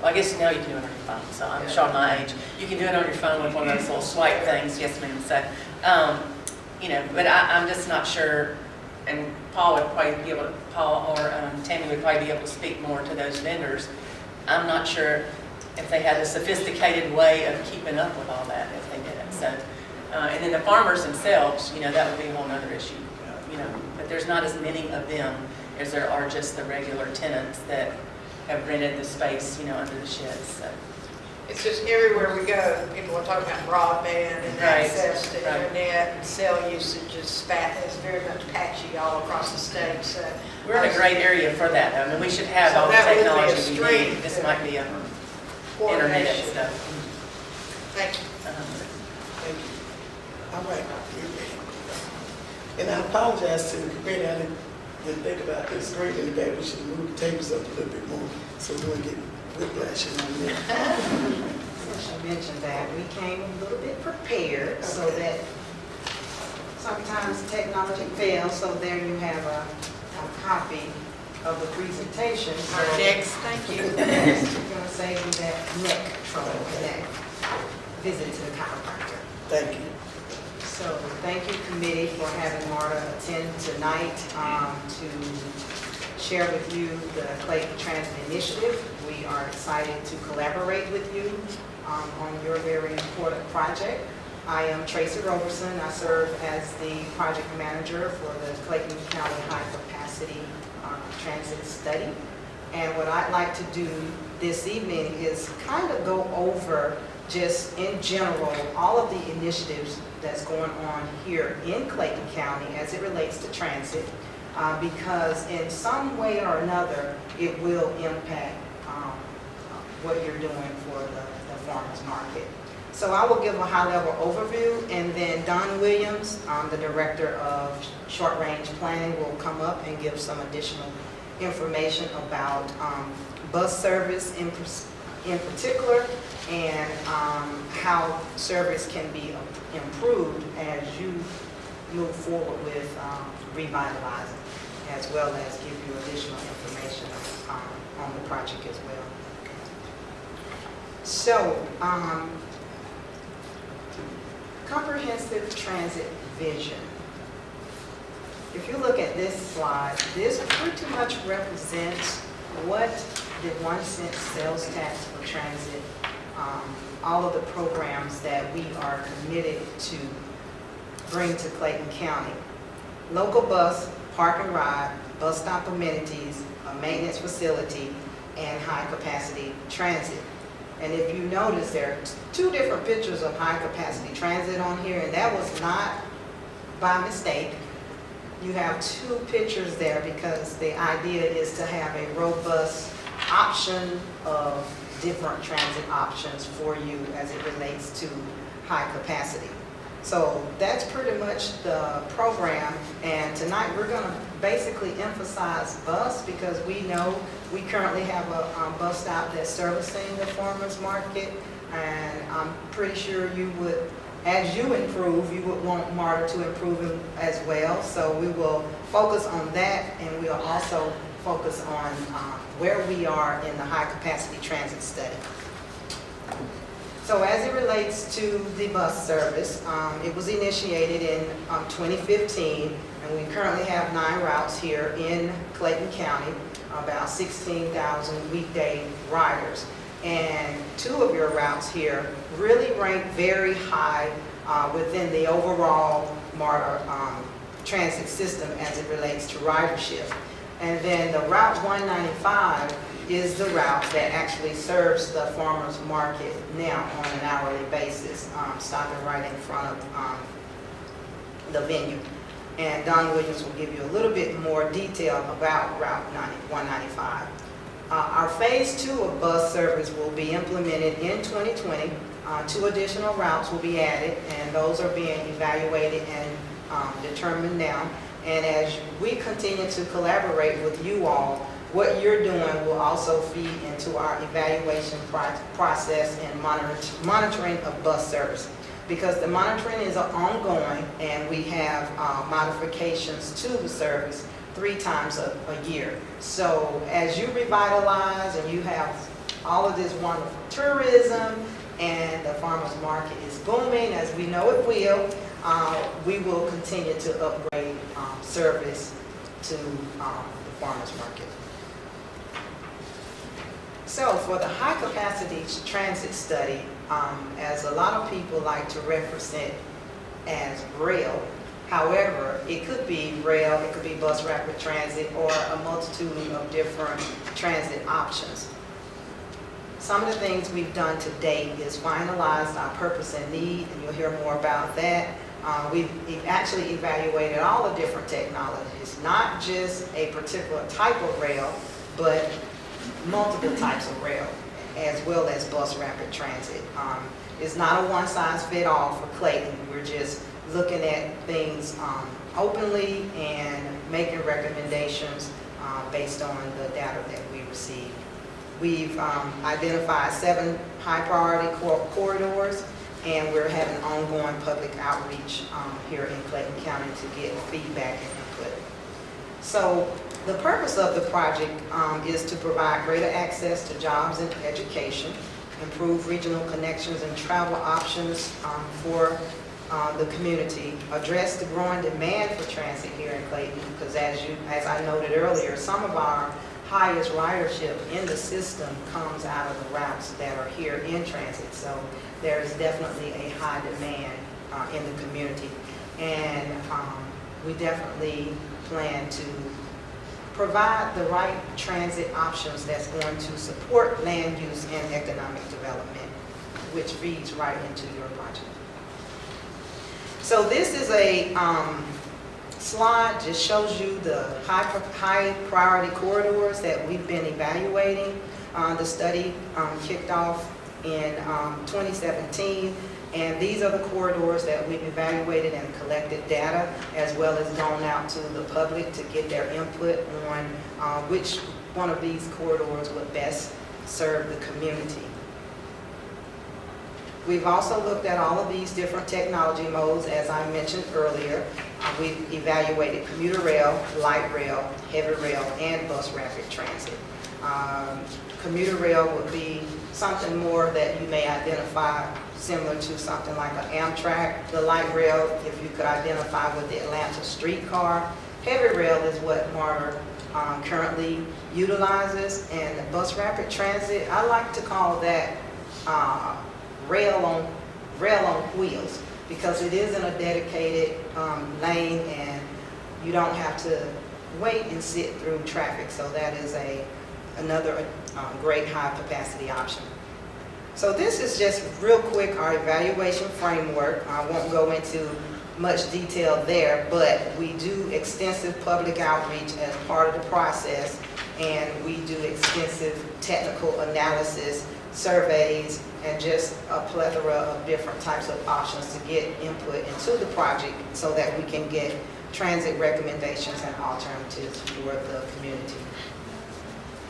well, I guess now you can do it on your phone, so I'm showing my age. You can do it on your phone with one of those little swipe things, yes ma'am. So, but I'm just not sure, and Paul would probably be able to, Paul or Tammy would probably be able to speak more to those vendors. I'm not sure if they had a sophisticated way of keeping up with all that, if they did it. So, and then the farmers themselves, that would be a whole other issue, but there's not as many of them as there are just the regular tenants that have rented the space, under the sheds. So. It's just everywhere we go, people are talking about broadband and Right. access to Right. internet, and cell usage is very much patchy all across the state, so. We're in a great area for that, though. I mean, we should have So all the that would be a technology we need. strength This to might be a internet and coordination. stuff. Thank you. Thank you. All right. And I apologize to the committee, I didn't think about this great in the back. We should have moved the tables up a little bit more so we wouldn't get whiplash on there. Since you mentioned that, we came a little bit prepared so that sometimes technology fails, so there you have a copy of the presentation. So Our next, thank you. we're going to save you that neck trouble and that visit to the chiropractor. Thank you. So thank you, committee, for having Marta attend tonight to share with you the Clayton Transit Initiative. We are excited to collaborate with you on your very important project. I am Tracy Roberson. I serve as the project manager for the Clayton County High Capacity Transit Study. And what I'd like to do this evening is kind of go over just in general all of the initiatives that's going on here in Clayton County as it relates to transit, because in some way or another it will impact what you're doing for the farmers market. So I will give a high-level overview, and then Don Williams, the Director of Short Range Planning, will come up and give some additional information about bus service in particular, and how service can be improved as you move forward with revitalizing, as well as give you additional information on the project as well. So, comprehensive transit vision. If you look at this slide, this pretty much represents what the 1 cent sales tax for transit, all of the programs that we are committed to bring to Clayton County. Local bus, park and ride, bus stop amenities, a maintenance facility, and high capacity transit. And if you notice, there are 2 different pictures of high capacity transit on here, and that was not by mistake. You have 2 pictures there because the idea is to have a robust option of different transit options for you as it relates to high capacity. So that's pretty much the program, and tonight we're going to basically emphasize bus because we know we currently have a bus stop that's servicing the farmers market, and I'm pretty sure you would, as you improve, you would want MARTA to improve as well. So we will focus on that, and we'll also focus on where we are in the high capacity transit study. So as it relates to the bus service, it was initiated in 2015, and we currently have 9 routes here in Clayton County, about 16,000 weekday riders. And 2 of your routes here really rank very high within the overall MARTA transit system as it relates to ridership. And then the Route 195 is the route that actually serves the farmers market now on an hourly basis, stopping right in front of the venue. And Don Williams will give you a little bit more detail about Route 195. Our phase 2 of bus service will be implemented in 2020. 2 additional routes will be added, and those are being evaluated and determined now. And as we continue to collaborate with you all, what you're doing will also feed into our evaluation process and monitoring of bus service. Because the monitoring is ongoing, and we have modifications to the service 3 times a year. So as you revitalize and you have all of this wonderful tourism, and the farmers market is booming, as we know it will, we will continue to upgrade service to the farmers market. So for the high capacity transit study, as a lot of people like to reference it as rail, however, it could be rail, it could be bus rapid transit, or a multitude of different transit options. Some of the things we've done to date is finalized our purpose and need, and you'll hear more about that. We've actually evaluated all the different technologies, not just a particular type of rail, but multiple types of rail, as well as bus rapid transit. It's not a one-size-fits-all for Clayton. We're just looking at things openly and making recommendations based on the data that we receive. We've identified 7 high-priority corridors, and we're having ongoing public outreach here in Clayton County to get feedback and input. So the purpose of the project is to provide greater access to jobs and education, improve regional connections and travel options for the community, address the growing demand for transit here in Clayton, because as I noted earlier, some of our highest ridership in the system comes out of the routes that are here in transit. So there is definitely a high demand in the community. And we definitely plan to provide the right transit options that's going to support land use and economic development, which feeds right into your project. So this is a slide, just shows you the high priority corridors that we've been evaluating. The study kicked off in 2017, and these are the corridors that we've evaluated and collected data, as well as gone out to the public to get their input on which one of these corridors would best serve the community. We've also looked at all of these different technology modes, as I mentioned earlier. We've evaluated commuter rail, light rail, heavy rail, and bus rapid transit. Commuter rail would be something more that you may identify similar to something like an Amtrak. The light rail, if you could identify with the Atlanta streetcar. Heavy rail is what MARTA currently utilizes, and the bus rapid transit, I like to call that rail on wheels, because it is in a dedicated lane and you don't have to wait and sit through traffic. So that is another great high capacity option. So this is just real quick our evaluation framework. I won't go into much detail there, but we do extensive public outreach as part of the process, and we do extensive technical analysis, surveys, and just a plethora of different types of options to get input into the project so that we can get transit recommendations and alternatives for the community.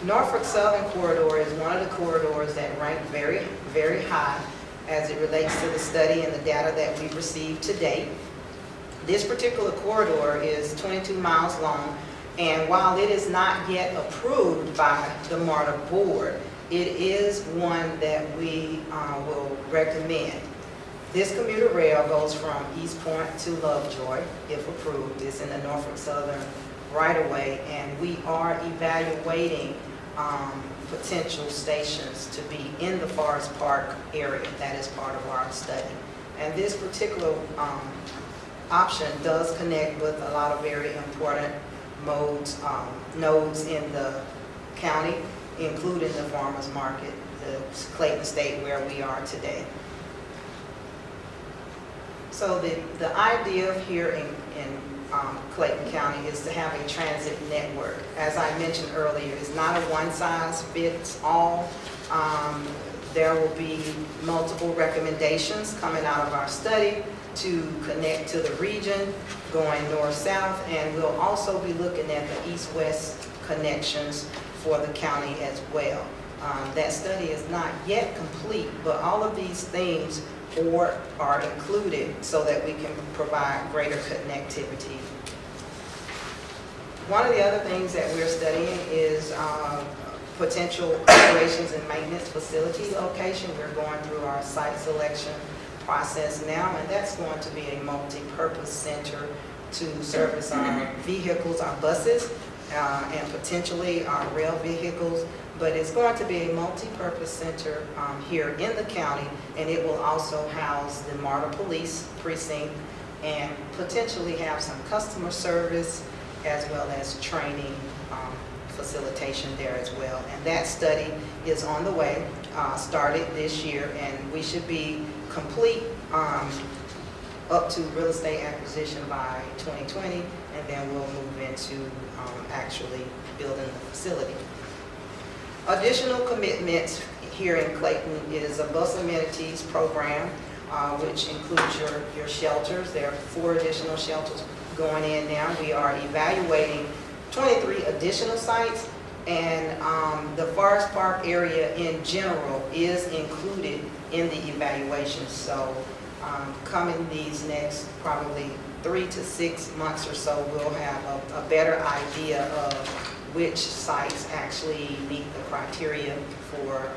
Norfolk Southern Corridor is one of the corridors that rank very, very high as it relates to the study and the data that we've received to date. This particular corridor is 22 miles long, and while it is not yet approved by the MARTA board, it is one that we will recommend. This commuter rail goes from East Point to Lovejoy, if approved. It's in the Norfolk Southern right-of-way, and we are evaluating potential stations to be in the Forest Park area. That is part of our study. And this particular option does connect with a lot of very important nodes in the county, including the farmers market, the Clayton Estate where we are today. So the idea here in Clayton County is to have a transit network. As I mentioned earlier, it's not a one-size-fits-all. There will be multiple recommendations coming out of our study to connect to the region, going north-south, and we'll also be looking at the east-west connections for the county as well. That study is not yet complete, but all of these things are included so that we can provide greater connectivity. One of the other things that we're studying is potential operations and maintenance facility location. We're going through our site selection process now, and that's going to be a multi-purpose center to service our vehicles, our buses, and potentially our rail vehicles. But it's going to be a multi-purpose center here in the county, and it will also house the MARTA Police Precinct and potentially have some customer service as well as training facilitation there as well. And that study is on the way, started this year, and we should be complete up to real estate acquisition by 2020, and then we'll move into actually building the facility. Additional commitments here in Clayton is a bus amenities program, which includes your shelters. There are 4 additional shelters going in now. We are evaluating 23 additional sites, and the Forest Park area in general is included in the evaluation. So coming these next probably 3 to 6 months or so, we'll have a better idea of which sites actually meet the criteria for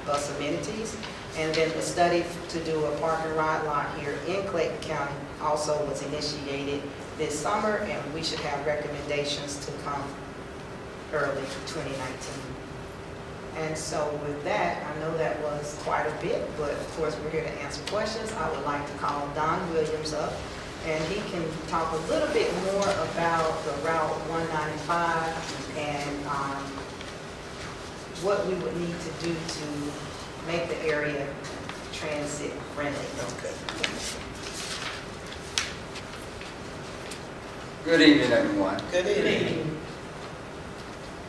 bus amenities. And then the study to do a park and ride lot here in Clayton County also was initiated this summer, and we should have recommendations to come early 2019. And so with that, I know that was quite a bit, but of course we're here to answer questions. I would like to call Don Williams up, and he can talk a little bit more about the Route 195 and what we would need to do to make the area transit friendly. Okay. Good evening, everyone. Good evening.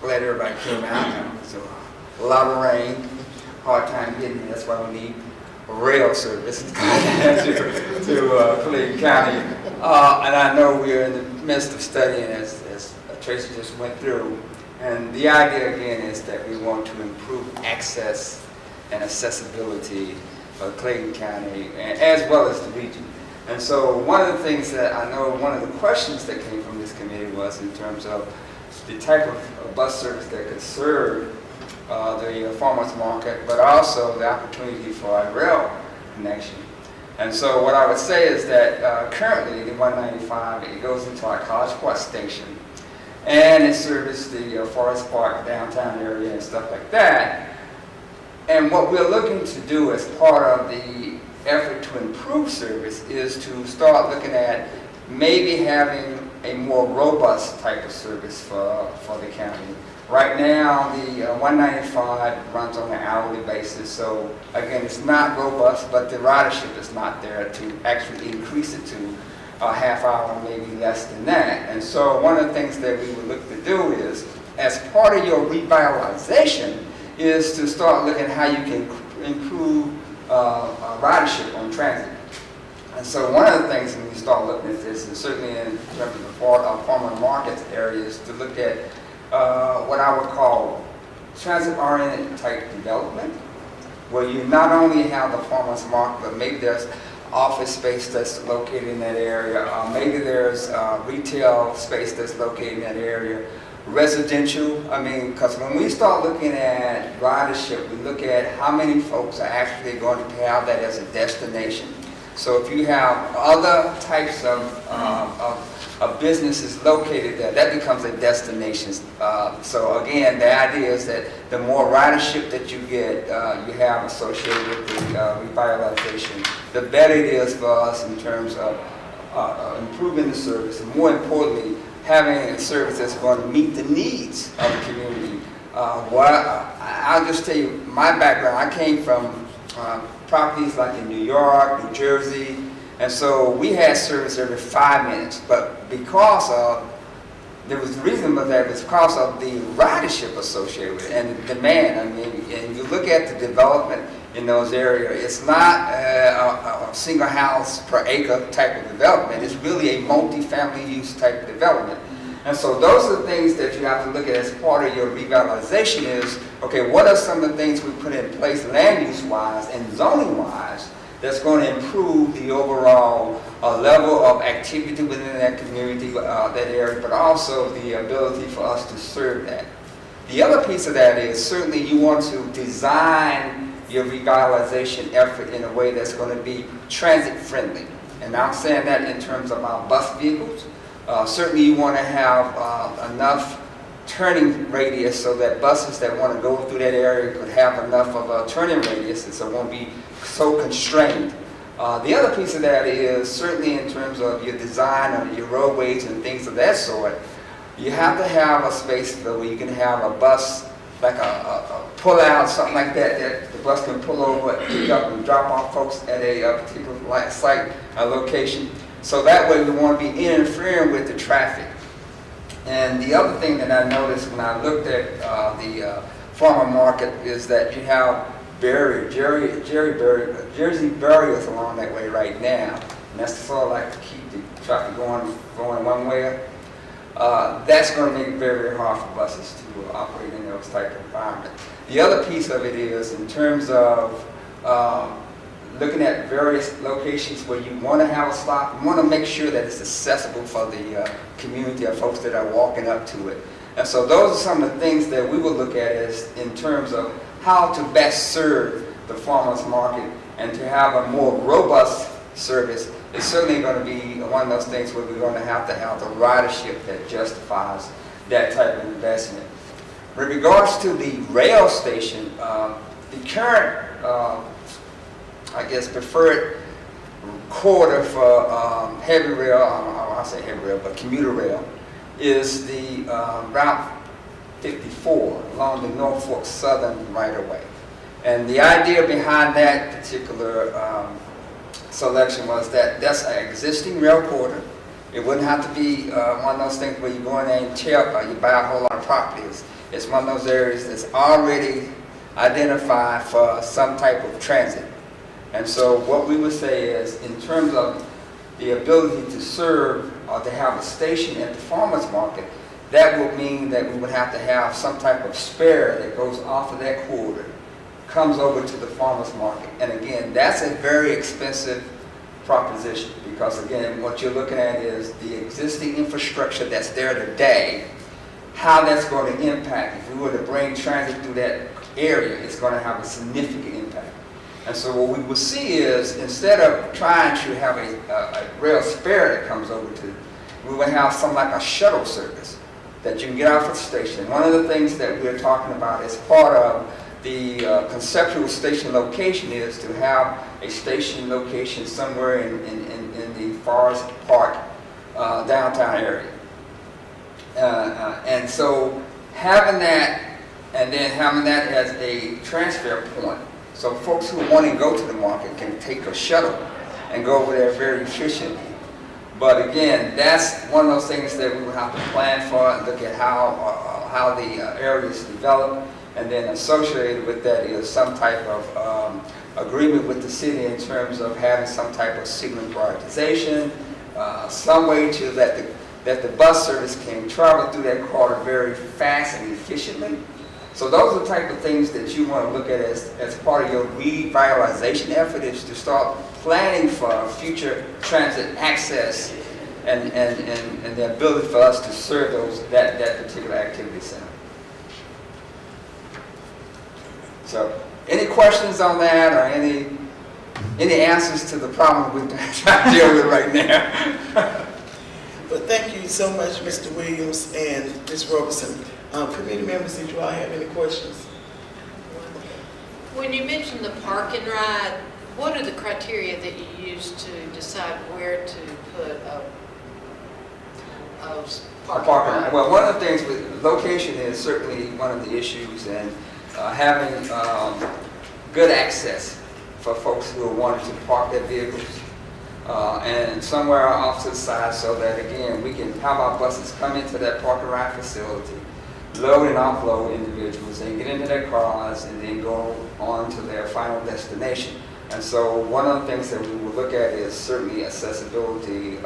Glad everybody came out. So a lot of rain, hard time getting here. That's why we need rail service to Clayton County. And I know we're in the midst of studying, as Tracy just went through. And the idea again is that we want to improve access and accessibility of Clayton County, as well as the region. And so one of the things that I know, one of the questions that came from this committee was in terms of the type of bus service that could serve the farmers market, but also the opportunity for a rail connection. And so what I would say is that currently the 195, it goes into our College Park station, and it services the Forest Park downtown area and stuff like that. And what we're looking to do as part of the effort to improve service is to start looking at maybe having a more robust type of service for the county. Right now, the 195 runs on an hourly basis, so again, it's not robust, but the ridership is not there to actually increase it to a half hour, maybe less than that. And so one of the things that we would look to do is, as part of your revitalization, is to start looking at how you can improve ridership on transit. And so one of the things when we start looking at this, and certainly in terms of the farmer market areas, to look at what I would call transit-oriented type development, where you not only have the farmer's market, but maybe there's office space that's located in that area, maybe there's retail space that's located in that area, residential. I mean, because when we start looking at ridership, we look at how many folks are actually going to have that as a destination. So if you have other types of businesses located there, that becomes a destination. So again, the idea is that the more ridership that you get, you have associated with the revitalization, the better it is for us in terms of improving the service, and more importantly, having a service that's going to meet the needs of the community. I'll just tell you my background. I came from properties like in New York, New Jersey, and so we had service every 5 minutes. But because of, there was the reason for that was because of the ridership associated with it and the demand. I mean, and you look at the development in those areas, it's not a single house per acre type of development. It's really a multi-family use type of development. And so those are the things that you have to look at as part of your revitalization is, okay, what are some of the things we put in place land use wise and zoning wise that's going to improve the overall level of activity within that community, that area, but also the ability for us to serve that. The other piece of that is certainly you want to design your revitalization effort in a way that's going to be transit friendly. And I'm saying that in terms of our bus vehicles. Certainly you want to have enough turning radius so that buses that want to go through that area could have enough of a turning radius and so it won't be so constrained. The other piece of that is certainly in terms of your design of your roadways and things of that sort, you have to have a space where you can have a bus, like a pull-out, something like that, that the bus can pull over, pick up and drop off folks at a particular site, a location. So that way we want to be interfering with the traffic. And the other thing that I noticed when I looked at the farmer market is that you have Jersey barriers along that way right now. And that's sort of like to keep the traffic going one way. That's going to make it very, very hard for buses to operate in those type of environments. The other piece of it is in terms of looking at various locations where you want to have a stop, you want to make sure that it's accessible for the community of folks that are walking up to it. And so those are some of the things that we will look at as in terms of how to best serve the farmers market and to have a more robust service. It's certainly going to be one of those things where we're going to have the ridership that justifies that type of investment. With regards to the rail station, the current I guess preferred corridor for heavy rail, I'll say heavy rail, but commuter rail, is the Route 54 along the Norfolk Southern right-of-way. And the idea behind that particular selection was that that's an existing rail corridor. It wouldn't have to be one of those things where you go in there and tear up or you buy a whole lot of properties. It's one of those areas that's already identified for some type of transit. And so what we would say is, in terms of the ability to serve or to have a station at the farmers market, that would mean that we would have to have some type of spare that goes off of that corridor, comes over to the farmers market. And again, that's a very expensive proposition because again, what you're looking at is the existing infrastructure that's there today. how that's going to impact. If we were to bring transit through that area, it's going to have a significant impact. And so what we will see is, instead of trying to have a rail spare that comes over to, we will have something like a shuttle service that you can get off at the station. One of the things that we're talking about as part of the conceptual station location is to have a station location somewhere in the Forest Park downtown area. And so having that, and then having that as a transfer point, so folks who want to go to the market can take a shuttle and go over there very efficiently. But again, that's one of those things that we will have to plan for and look at how the area is developed, and then associated with that is some type of agreement with the city in terms of having some type of signal prioritization, some way to that the bus service can travel through that corridor very fast and efficiently. So those are the type of things that you want to look at as part of your revitalization effort, is to start planning for future transit access and the ability for us to serve that particular activity center. So any questions on that, or any answers to the problem we're trying to deal with right now? But thank you so much, Mr. Williams and Ms. Robertson. Committee members, did you all have any questions? When you mentioned the park and ride, what are the criteria that you use to decide where to put a park and ride? Well, one of the things with location is certainly one of the issues, and having good access for folks who are wanting to park their vehicles and somewhere off to the side, so that again we can have our buses come into that park and ride facility, load and offload individuals, and get into their cars and then go on to their final destination. And so one of the things that we will look at is certainly accessibility,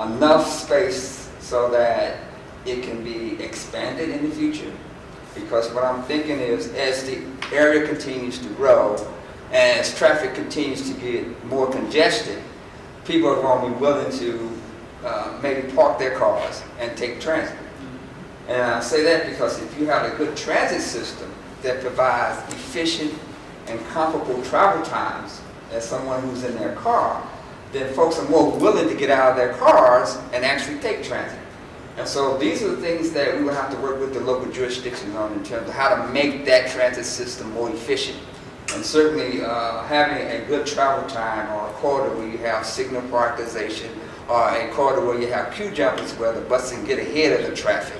enough space so that it can be expanded in the future. Because what I'm thinking is, as the area continues to grow, as traffic continues to get more congested, people are going to be willing to maybe park their cars and take transit. And I say that because if you have a good transit system that provides efficient and comparable travel times as someone who's in their car, then folks are more willing to get out of their cars and actually take transit. And so these are the things that we will have to work with the local jurisdictions on in terms of how to make that transit system more efficient. And certainly having a good travel time, or a corridor where you have signal prioritization, or a corridor where you have queue jumpers where the bus can get ahead of the traffic.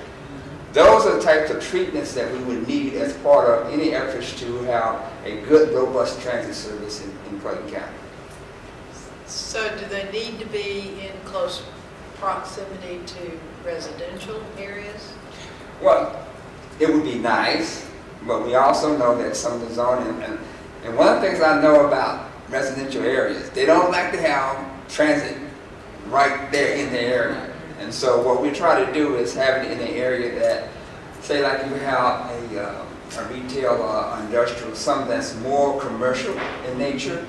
Those are the types of treatments that we would need as part of any efforts to have a good, robust transit service in Clayton County. So do they need to be in close proximity to residential areas? Well, it would be nice, but we also know that some of the zoning, and one of the things I know about residential areas, they don't like to have transit right there in the area. And so what we try to do is have it in an area that, say like you have a retail or industrial, something that's more commercial in nature.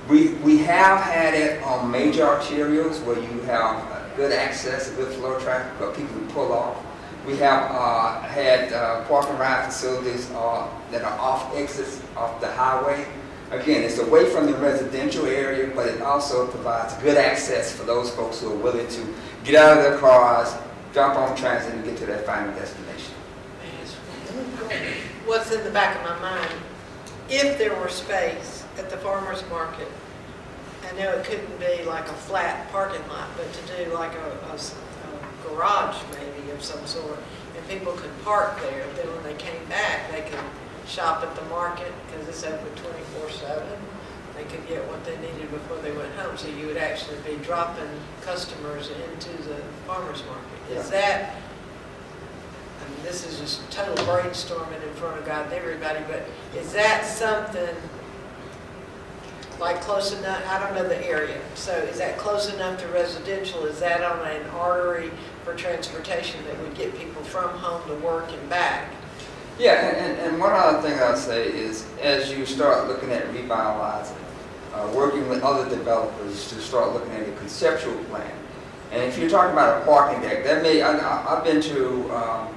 We have had it on major arterials where you have good access, a good flow of traffic, but people can pull off. We have had park and ride facilities that are off exits off the highway. Again, it's away from the residential area, but it also provides good access for those folks who are willing to get out of their cars, jump on transit, and get to their final destination. What's in the back of my mind, if there were space at the farmer's market, I know it couldn't be like a flat parking lot, but to do like a garage maybe of some sort, and people could park there, then when they came back, they could shop at the market, because it's open 24/7. They could get what they needed before they went home. So you would actually be dropping customers into the farmer's market. Is that, I mean, this is just total brainstorming in front of God and everybody, but is that something like close enough? I don't know the area. So is that close enough to residential? Is that on an artery for transportation that would get people from home to work and back? Yeah, and one other thing I'd say is, as you start looking at revitalizing, working with other developers to start looking at a conceptual plan, And if you're talking about a parking deck, that may, I've been to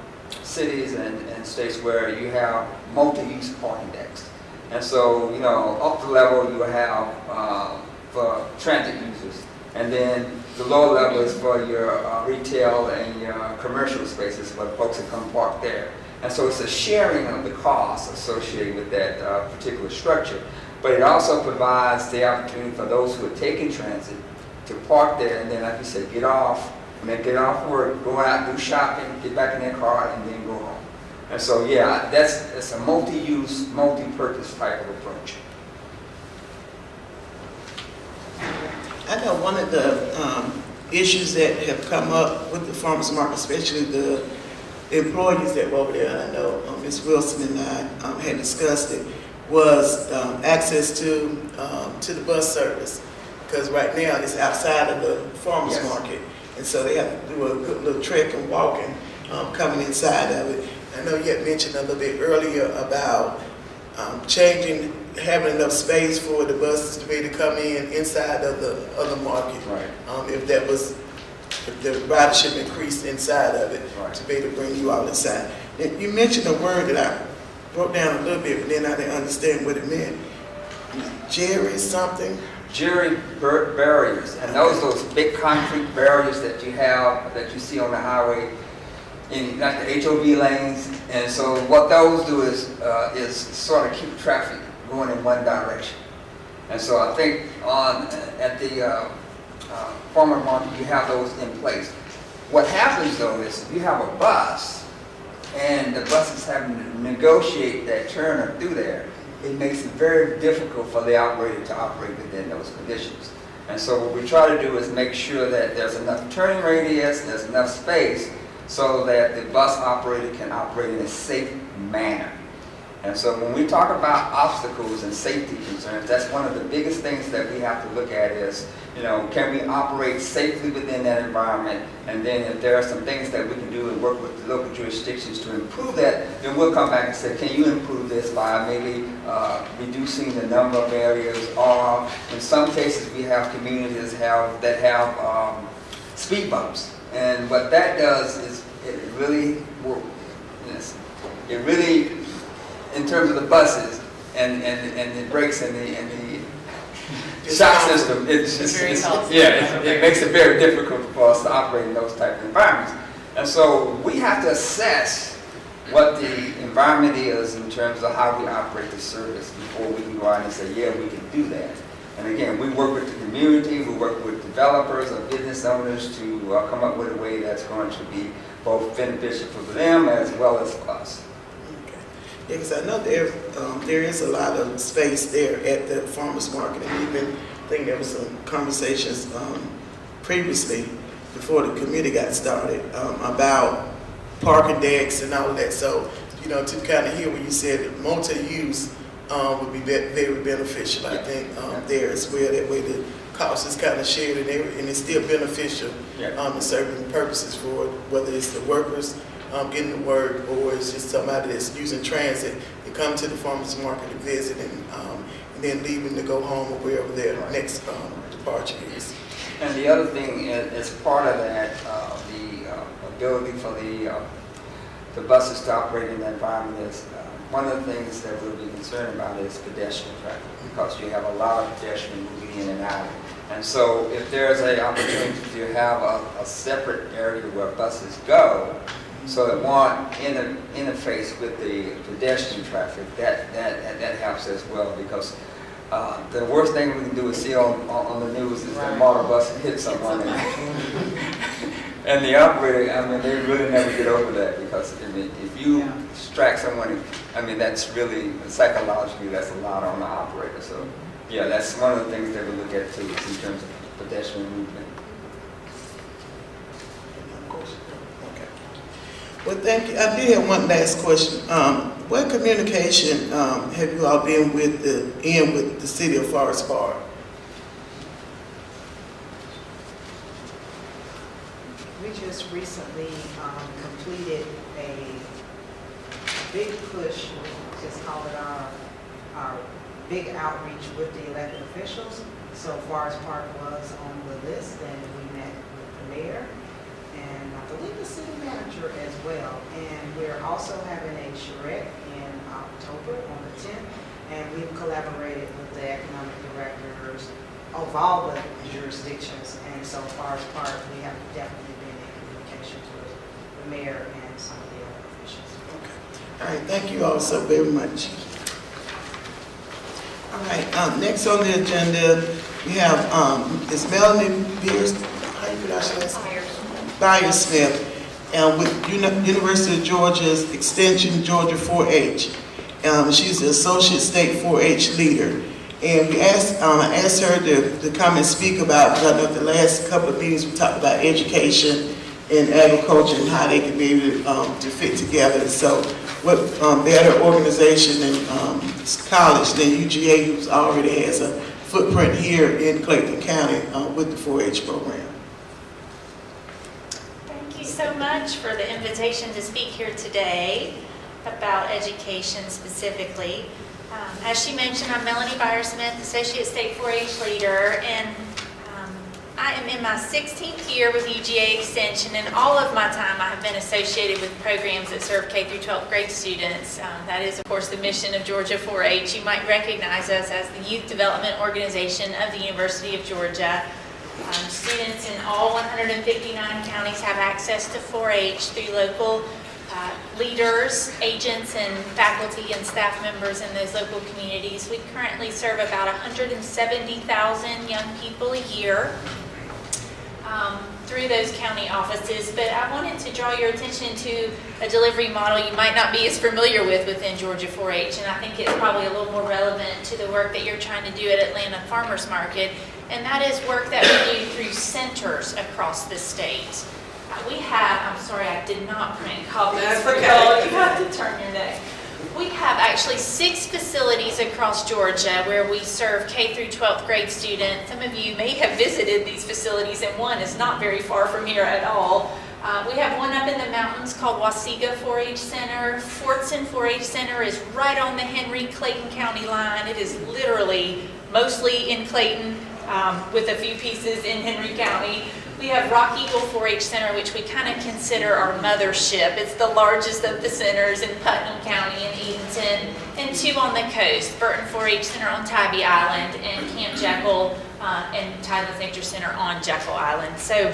cities and states where you have multi-use parking decks. And so, you know, up the level you have for transit users. And then the lower level is for your retail and your commercial spaces where folks can come park there. And so it's a sharing of the costs associated with that particular structure. But it also provides the opportunity for those who are taking transit to park there and then, like you said, get off, and then get off work, go out, do shopping, get back in their car, and then go home. And so, yeah, that's a multi-use, multi-purpose type of approach. I know one of the issues that have come up with the farmers market, especially the employees that were over there, and I know Ms. Wilson and I had discussed it, was access to the bus service. Because right now it's outside of the farmers market. And so they have to do a good little trek and walking coming inside of it. I know you had mentioned a little bit earlier about having enough space for the buses to be able to come inside of the market. Right. If the ridership increased inside of it, right, to be able to bring you all inside. And you mentioned a word that I wrote down a little bit, but then I didn't understand what it meant. Jerry something? Jury barriers, and those big concrete barriers that you have, that you see on the highway, in like the HOV lanes. And so what those do is sort of keep traffic going in one direction. And so I think at the farmer market you have those in place. What happens though is if you have a bus and the bus is having to negotiate that turn or through there, it makes it very difficult for the operator to operate within those conditions. And so what we try to do is make sure that there's enough turning radius, there's enough space, so that the bus operator can operate in a safe manner. And so when we talk about obstacles and safety concerns, that's one of the biggest things that we have to look at is, you know, can we operate safely within that environment? And then if there are some things that we can do and work with the local jurisdictions to improve that, then we'll come back and say, can you improve this by maybe reducing the number of areas? Or in some cases we have communities that have speed bumps. And what that does is it really in terms of the buses and the brakes and the shock system, it makes it very difficult for us to operate in those type of environments. And so we have to assess what the environment is in terms of how we operate the service before we can go out and say, yeah, we can do that. And again, we work with the community, we work with developers or business owners to come up with a way that's going to be both beneficial for them as well as for us. Yeah, because I know there is a lot of space there at the farmers market, and even I think there was some conversations previously before the committee got started about parking decks and all of that. So, you know, to kind of hear what you said, multi-use would be very beneficial. I think there as well. That way the cost is kind of shared, and it's still beneficial in serving purposes for it, whether it's the workers getting to work, or it's just somebody that's using transit to come to the farmers market to visit and then leaving to go home or wherever their next departure is. And the other thing is part of that, the ability for the buses to operate in that environment is one of the things that we'll be concerned about is pedestrian traffic, because you have a lot of pedestrians moving in and out. And so if there's an opportunity to have a separate area where buses go, so that one interface with the pedestrian traffic, that helps as well, because the worst thing we can do is see on the news is that motor bus hit someone. And the operator, I mean, they really never get over that, because I mean, if you strike someone, I mean, that's really, psychologically, that's a lot on the operator. So yeah, that's one of the things that we look at too, in terms of pedestrian movement. Well, thank you. I did have one last question. What communication have you all been with the city of Forest Park? We just recently completed a big push, just call it our big outreach with the elected officials. So Forest Park was on the list, and we met with the mayor, and I believe the city manager as well. And we're also having a charrette in October on the 10th, and we've collaborated with the economic directors of all the jurisdictions. And so far as part, we have definitely been in communication with the mayor and some of the other officials. All right, thank you all so very much. All right, next on the agenda, we have, is Melanie Beers, how you pronounce your last name? Byer-Smith, with University of Georgia's Extension Georgia 4-H. She's the Associate State 4-H Leader. And I asked her to come and speak about, because I know the last couple of meetings we talked about education and agriculture and how they can be able to fit together. So what better organization than college than UGA, who already has a footprint here in Clayton County with the 4-H program. Thank you so much for the invitation to speak here today about education specifically. As she mentioned, I'm Melanie Byer-Smith, Associate State 4-H Leader, and I am in my 16th year with UGA Extension, and all of my time I have been associated with programs that serve K through 12th grade students. That is, of course, the mission of Georgia 4-H. You might recognize us as the youth development organization of the University of Georgia. Students in all 159 counties have access to 4-H through local leaders, agents, and faculty and staff members in those local communities. We currently serve about 170,000 young people a year through those county offices. But I wanted to draw your attention to a delivery model you might not be as familiar with within Georgia 4-H, and I think it's probably a little more relevant to the work that you're trying to do at Atlanta Farmers Market, and that is work that we do through centers across the state. We have, I'm sorry, I did not print copies. That's for okay. y'all. You have to turn your neck. We have actually 6 facilities across Georgia where we serve K through 12th grade students. Some of you may have visited these facilities, and one is not very far from here at all. We have one up in the mountains called Wasiga 4-H Center. Fortson 4-H Center is right on the Henry-Clayton County line. It is literally mostly in Clayton with a few pieces in Henry County. We have Rock Eagle 4-H Center, which we kind of consider our mothership. It's the largest of the centers in Putnam County and Edenton, and 2 on the coast, Burton 4-H Center on Tybee Island, and Camp Jekyll and Tyler's Nature Center on Jekyll Island. So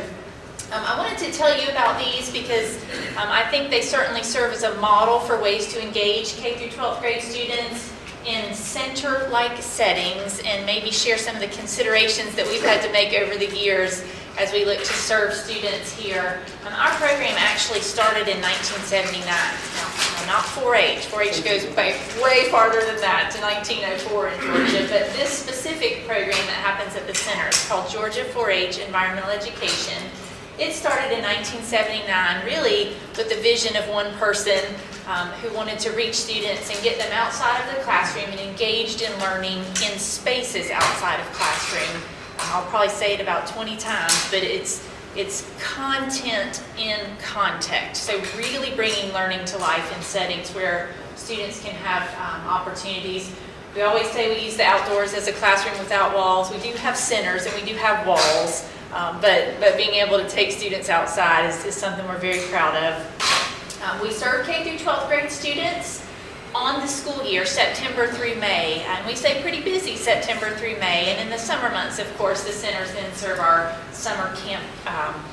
I wanted to tell you about these because I think they certainly serve as a model for ways to engage K through 12th grade students in center-like settings, and maybe share some of the considerations that we've had to make over the years as we look to serve students here. Our program actually started in 1979. Now, not 4-H. 4-H goes way farther than that, to 1904 in Georgia. But this specific program that happens at the center is called Georgia 4-H Environmental Education. It started in 1979, really with the vision of one person who wanted to reach students and get them outside of the classroom and engaged in learning in spaces outside of classroom. I'll probably say it about 20 times, but it's content in context. So really bringing learning to life in settings where students can have opportunities. We always say we use the outdoors as a classroom without walls. We do have centers and we do have walls, but being able to take students outside is something we're very proud of. We serve K through 12th grade students on the school year, September through May, and we stay pretty busy September through May, and in the summer months, of course, the centers then serve our summer camp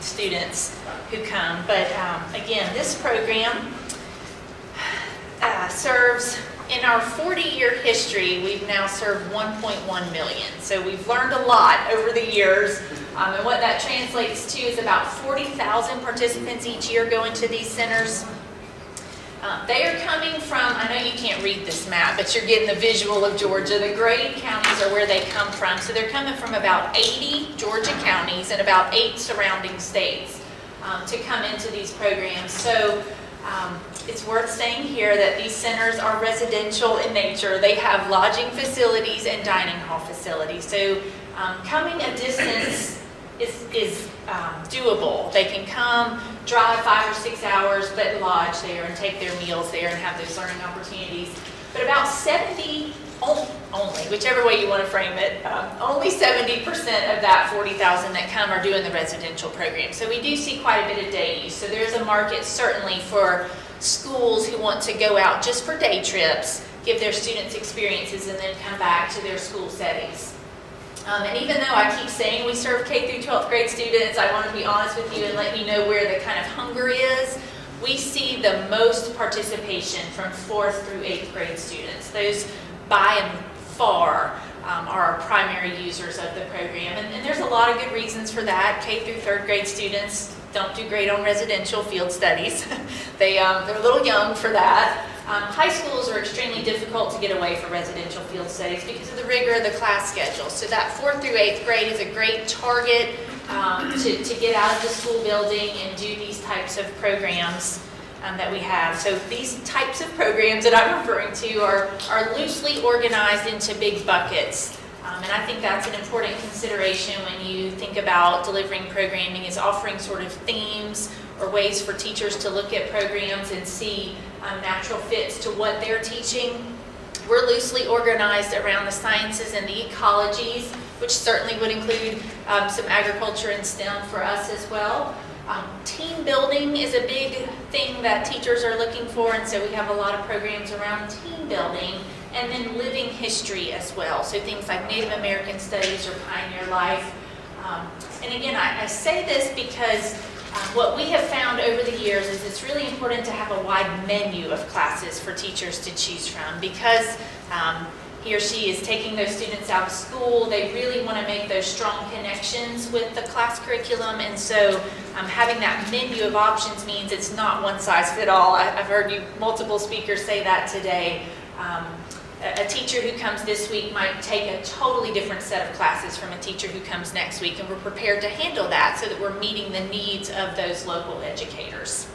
students who come. But again, this program serves, in our 40-year history, we've now served 1.1 million. So we've learned a lot over the years, and what that translates to is about 40,000 participants each year go into these centers. They are coming from, I know you can't read this map, but you're getting the visual of Georgia. The gray counties are where they come from. So they're coming from about 80 Georgia counties and about 8 surrounding states to come into these programs. So it's worth saying here that these centers are residential in nature. They have lodging facilities and dining hall facilities. So coming a distance is doable. They can come, drive 5 or 6 hours, but lodge there and take their meals there and have those learning opportunities. But about 70 only, whichever way you want to frame it, only 70% of that 40,000 that come are doing the residential program. So we do see quite a bit of day use. So there's a market certainly for schools who want to go out just for day trips, give their students experiences, and then come back to their school settings. And even though I keep saying we serve K through 12th grade students, I want to be honest with you and let you know where the kind of hunger is. We see the most participation from 4th through 8th grade students. Those by and far are our primary users of the program. And there's a lot of good reasons for that. K through 3rd grade students don't do great on residential field studies. They're a little young for that. High schools are extremely difficult to get away from residential field studies because of the rigor of the class schedule. So that 4th through 8th grade is a great target to get out of the school building and do these types of programs that we have. So these types of programs that I'm referring to are loosely organized into big buckets. And I think that's an important consideration when you think about delivering programming, is offering sort of themes or ways for teachers to look at programs and see natural fits to what they're teaching. We're loosely organized around the sciences and the ecologies, which certainly would include some agriculture and STEM for us as well. Team building is a big thing that teachers are looking for, and so we have a lot of programs around team building, and then living history as well. So things like Native American Studies or Pioneer Life. And again, I say this because what we have found over the years is it's really important to have a wide menu of classes for teachers to choose from, because he or she is taking those students out of school. They really want to make those strong connections with the class curriculum, and so having that menu of options means it's not one size fit all. I've heard multiple speakers say that today. A teacher who comes this week might take a totally different set of classes from a teacher who comes next week, and we're prepared to handle that so that we're meeting the needs of those local educators.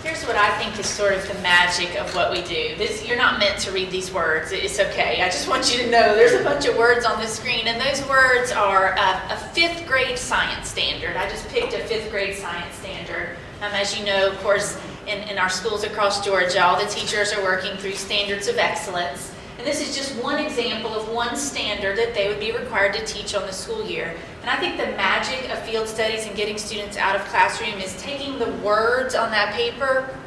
Here's what I think is sort of the magic of what we do. You're not meant to read these words. It's okay. I just want you to know there's a bunch of words on the screen, and those words are a 5th grade science standard. I just picked a 5th grade science standard. As you know, of course, in our schools across Georgia, all the teachers are working through standards of excellence. And this is just one example of one standard that they would be required to teach on the school year. And I think the magic of field studies and getting students out of classroom is taking the words on that paper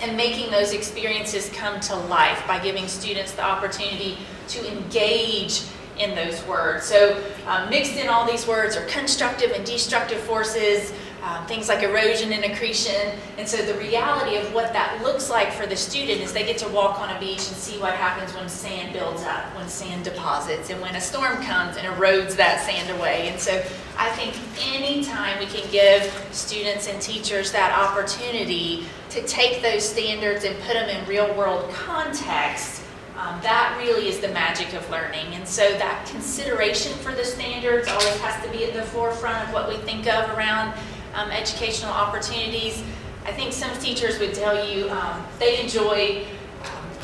and making those experiences come to life by giving students the opportunity to engage in those words. So mixed in all these words are constructive and destructive forces, things like erosion and accretion. And so the reality of what that looks like for the student is they get to walk on a beach and see what happens when sand builds up, when sand deposits, and when a storm comes and erodes that sand away. And so I think anytime we can give students and teachers that opportunity to take those standards and put them in real world context, that really is the magic of learning. And so that consideration for the standards always has to be at the forefront of what we think of around educational opportunities. I think some teachers would tell you they enjoy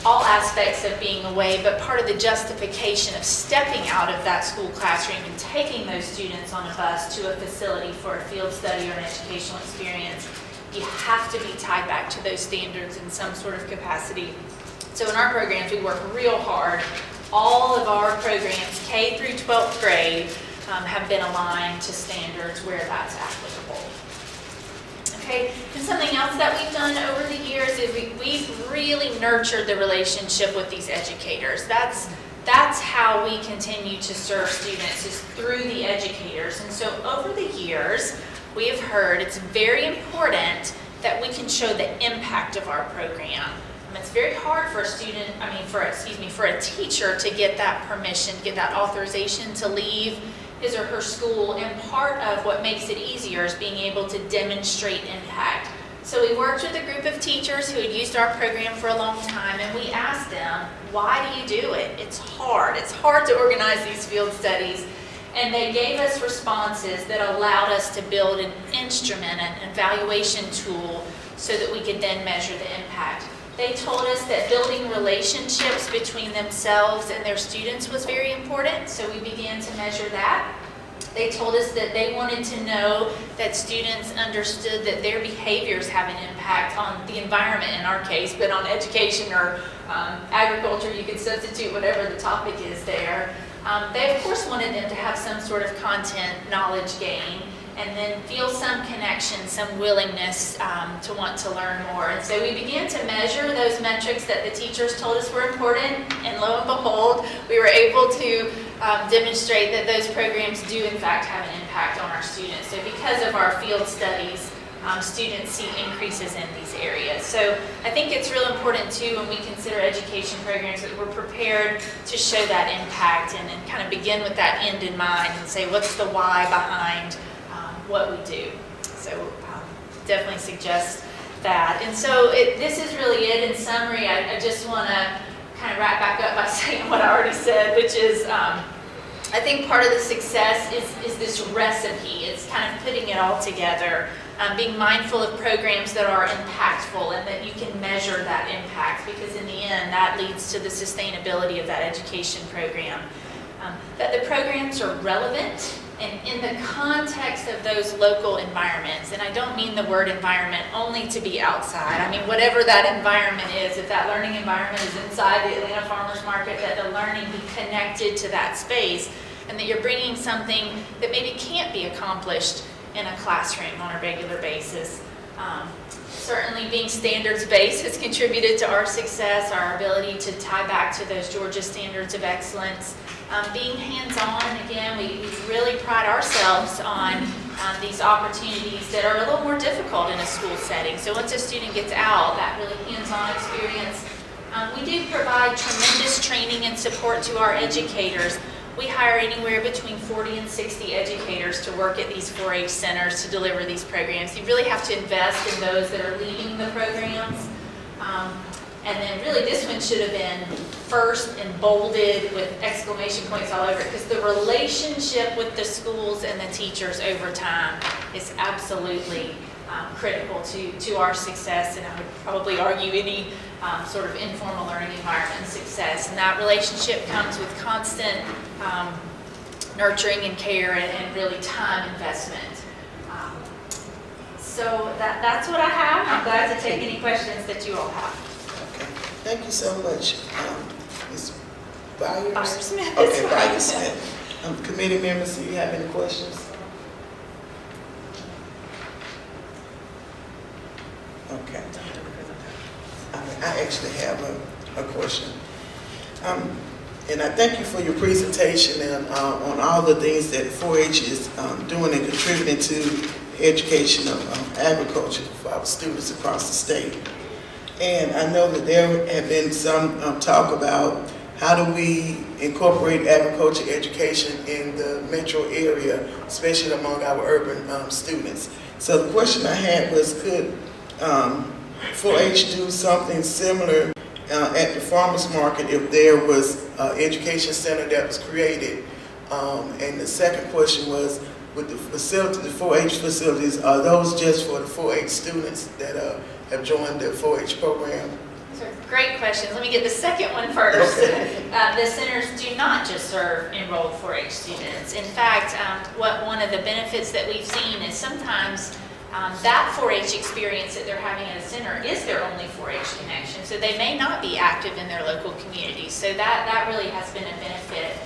all aspects of being away, but part of the justification of stepping out of that school classroom and taking those students on a bus to a facility for a field study or an educational experience, you have to be tied back to those standards in some sort of capacity. So in our programs, we work real hard. All of our programs, K through 12th grade, have been aligned to standards where that's applicable. Okay, and something else that we've done over the years is we've really nurtured the relationship with these educators. That's how we continue to serve students, is through the educators. And so over the years, we have heard it's very important that we can show the impact of our program. It's very hard for for a teacher to get that permission, get that authorization to leave his or her school, and part of what makes it easier is being able to demonstrate impact. So we worked with a group of teachers who had used our program for a long time, and we asked them, why do you do it? It's hard to organize these field studies. And they gave us responses that allowed us to build an instrument, an evaluation tool, so that we could then measure the impact. They told us that building relationships between themselves and their students was very important, so we began to measure that. They told us that they wanted to know that students understood that their behaviors have an impact on the environment in our case, but on education or agriculture, you could substitute whatever the topic is there. They of course wanted them to have some sort of content knowledge gain, and then feel some connection, some willingness to want to learn more. And so we began to measure those metrics that the teachers told us were important, and lo and behold, we were able to demonstrate that those programs do in fact have an impact on our students. So because of our field studies, students see increases in these areas. So I think it's real important too when we consider education programs that we're prepared to show that impact and kind of begin with that end in mind and say what's the why behind what we do. So definitely suggest that. And so this is really it. In summary, I just want to kind of wrap back up by saying what I already said, which is I think part of the success is this recipe. It's kind of putting it all together, being mindful of programs that are impactful and that you can measure that impact, because in the end that leads to the sustainability of that education program. That the programs are relevant and in the context of those local environments. And I don't mean the word environment only to be outside. I mean, whatever that environment is, if that learning environment is inside the Atlanta Farmers Market, that the learning be connected to that space, and that you're bringing something that maybe can't be accomplished in a classroom on a regular basis. Certainly being standards-based has contributed to our success, our ability to tie back to those Georgia standards of excellence. Being hands-on, again, we really pride ourselves on these opportunities that are a little more difficult in a school setting. So once a student gets out, that really hands-on experience. We do provide tremendous training and support to our educators. We hire anywhere between 40 and 60 educators to work at these 4-H centers to deliver these programs. You really have to invest in those that are leading the programs. And then really this one should have been first and bolded with exclamation points all over it, because the relationship with the schools and the teachers over time is absolutely critical to our success, and I would probably argue any sort of informal learning environment success. And that relationship comes with constant nurturing and care and really time investment. So that's what I have. I'm glad to take any questions that you all have. Thank you so much, Ms. Byers. Byers-Smith. Okay, Byers-Smith. Committee members, do you have any questions? Okay. I actually have a question. And I thank you for your presentation and on all the things that 4-H is doing and contributing to the education of agriculture for our students across the state. And I know that there have been some talk about how do we incorporate agriculture education in the metro area, especially among our urban students. So the question I had was, could 4-H do something similar at the farmers market if there was an education center that was created? And the second question was, with the facility, the 4-H facilities, are those just for the 4-H students that have joined the 4-H program? So great questions. Let me get the second one first. Okay. The centers do not just serve enrolled 4-H students. In fact, one of the benefits that we've seen is sometimes that 4-H experience that they're having at a center is their only 4-H connection. So they may not be active in their local community. So that really has been a benefit.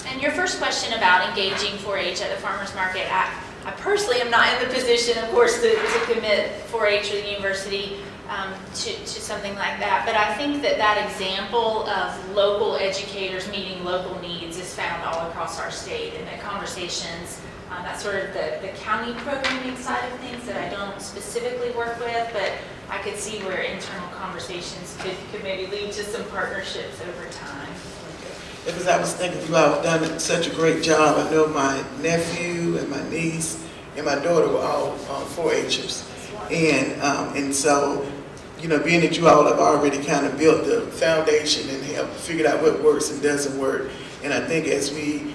And your first question about engaging 4-H at the farmers market, I personally am not in the position, of course, to commit 4-H or the university to something like that. But I think that example of local educators meeting local needs is found all across our state, and the conversations, that's sort of the county programming side of things that I don't specifically work with, but I could see where internal conversations could maybe lead to some partnerships over time. Because I was thinking you all have done such a great job. I know my nephew and my niece and my daughter were all 4-Hers. And so, you know, being that you all have already kind of built the foundation and have figured out what works and doesn't work, and I think as we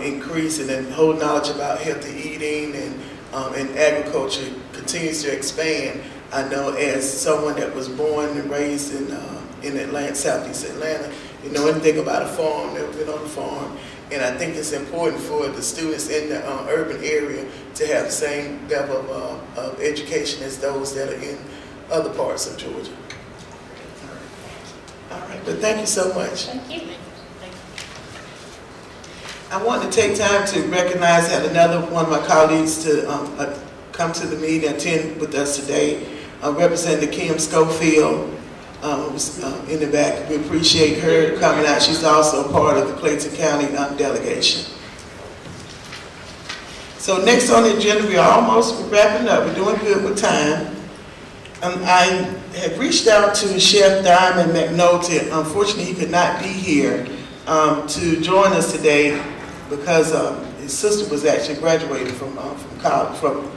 increase and then whole knowledge about healthy eating and agriculture continues to expand, I know as someone that was born and raised in Atlanta, Southeast Atlanta, you know anything about a farm, never been on a farm, And I think it's important for the students in the urban area to have the same level of education as those that are in other parts of Georgia. All right, but thank you so much. Thank you. I want to take time to recognize that another one of my colleagues to come to the meeting, attend with us today, Representative Kim Schofield, was in the back. We appreciate her coming out. She's also part of the Clayton County delegation. So next on the agenda, we are almost wrapping up. We're doing good with time. I had reached out to Chef Diamond McNulty. Unfortunately, he could not be here to join us today because his sister was actually graduating from college, from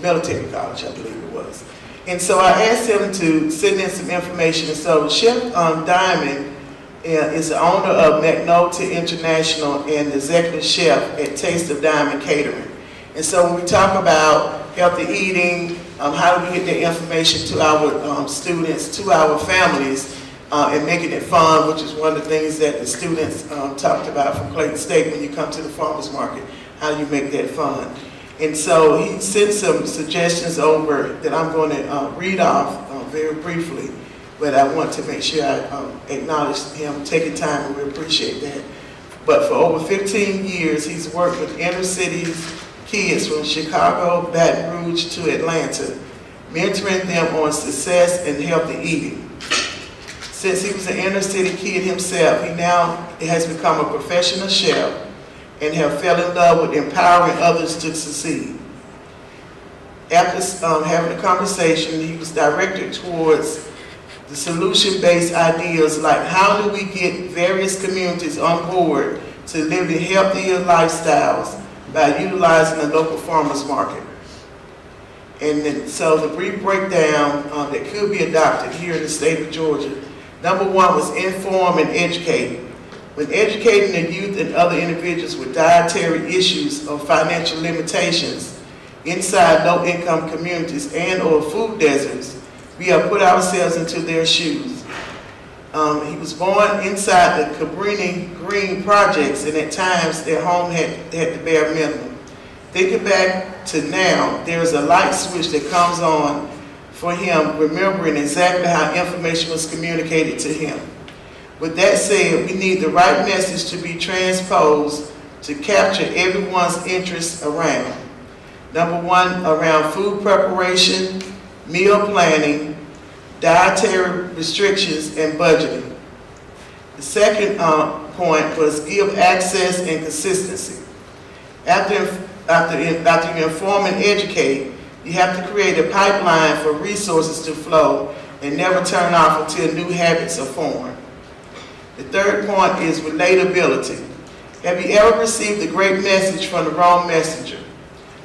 military college, I believe it was. And so I asked him to send in some information. And so Chef Diamond is the owner of McNulty International and the executive chef at Taste of Diamond Catering. And so when we talk about healthy eating, how do we get that information to our students, to our families, and making it fun, which is one of the things that the students talked about from Clayton State when you come to the farmers market. How do you make that fun? And so he sent some suggestions over that I'm going to read off very briefly, but I want to make sure I acknowledge him taking time, and we appreciate that. But for over 15 years, he's worked with inner cities kids from Chicago, Baton Rouge to Atlanta, mentoring them on success and healthy eating. Since he was an inner city kid himself, he now has become a professional chef and have fell in love with empowering others to succeed. After having a conversation, he was directed towards the solution-based ideas like how do we get various communities on board to live in healthier lifestyles by utilizing the local farmers market. And then, so the brief breakdown that could be adopted here in the state of Georgia. Number one was inform and educate. When educating the youth and other individuals with dietary issues or financial limitations inside low-income communities and or food deserts, we have put ourselves into their shoes. He was born inside the Cabrini Green projects, and at times their home had the bare minimum. Thinking back to now, there's a light switch that comes on for him, remembering exactly how information was communicated to him. With that said, we need the right message to be transposed to capture everyone's interest around. Number one, around food preparation, meal planning, dietary restrictions, and budgeting. The second point was give access and consistency. After you inform and educate, you have to create a pipeline for resources to flow and never turn off until new habits are formed. The third point is relatability. Have you ever received a great message from the wrong messenger?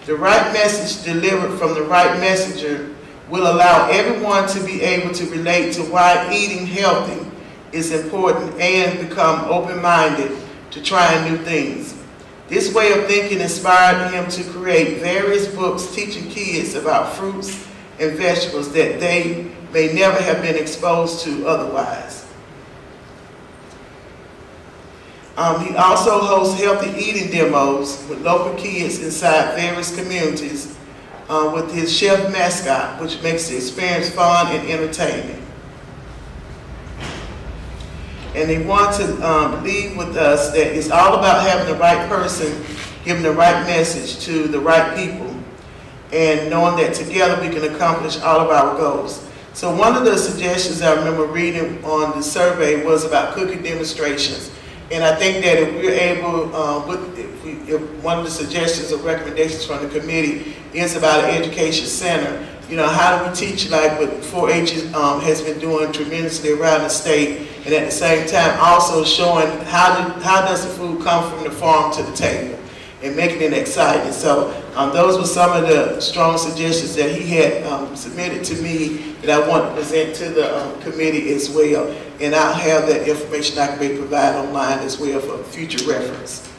The right message delivered from the right messenger will allow everyone to be able to relate to why eating healthy is important and become open-minded to trying new things. This way of thinking inspired him to create various books teaching kids about fruits and vegetables that they may never have been exposed to otherwise. He also hosts healthy eating demos with local kids inside various communities with his chef mascot, which makes the experience fun and entertaining. And they want to leave with us that it's all about having the right person, giving the right message to the right people, and knowing that together we can accomplish all of our goals. So one of the suggestions I remember reading on the survey was about cooking demonstrations. And I think that if we're able, if one of the suggestions or recommendations from the committee is about an education center, you know, how do we teach like what 4-H has been doing tremendously around the state, and at the same time also showing how does the food come from the farm to the table and making it exciting. So those were some of the strong suggestions that he had submitted to me that I want to present to the committee as well. And I'll have that information I can be provided online as well for future reference.